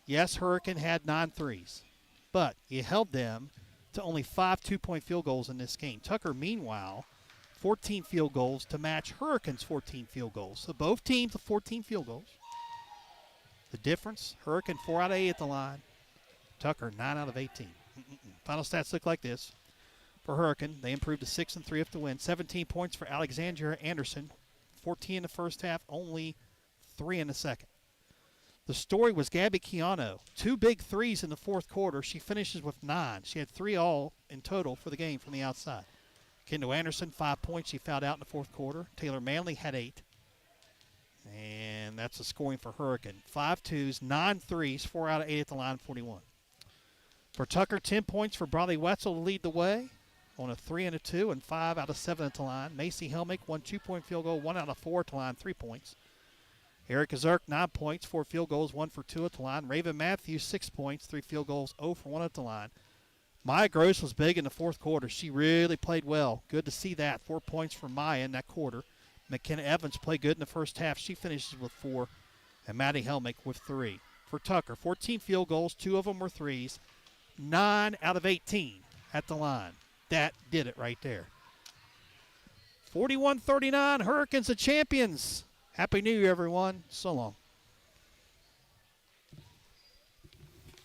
Yes, Hurricane had 9 threes, but you held them to only 5 two-point field goals in this game. Tucker, meanwhile, 14 field goals to match Hurricane's 14 field goals. So both teams with 14 field goals. The difference, Hurricane 4 out of 8 at the line. Tucker 9 out of 18. Final stats look like this. For Hurricane, they improved to 6-3 after the win. 17 points for Alexandria Anderson. 14 in the first half, only 3 in the second. The story was Gabby Keano. 2 big threes in the fourth quarter. She finishes with 9. She had 3 all in total for the game from the outside. Kendall Anderson, 5 points. She fouled out in the fourth quarter. Taylor Manley had 8. And that's the scoring for Hurricane. 5 twos, 9 threes, 4 out of 8 at the line, 41. For Tucker, 10 points for Bradley Wetzel to lead the way on a 3 and a 2 and 5 out of 7 at the line. Macy Helmick, 1 2-point field goal, 1 out of 4 at the line, 3 points. Erica Zerk, 9 points, 4 field goals, 1 for 2 at the line. Raven Matthews, 6 points, 3 field goals, 0 for 1 at the line. Maya Gross was big in the fourth quarter. She really played well. Good to see that. 4 points for Maya in that quarter. McKenna Evans played good in the first half. She finishes with 4. And Maddie Helmick with 3. For Tucker, 14 field goals, 2 of them were threes. 9 out of 18 at the line. That did it right there. 41-39, Hurricanes the champions. Happy New Year, everyone. So long.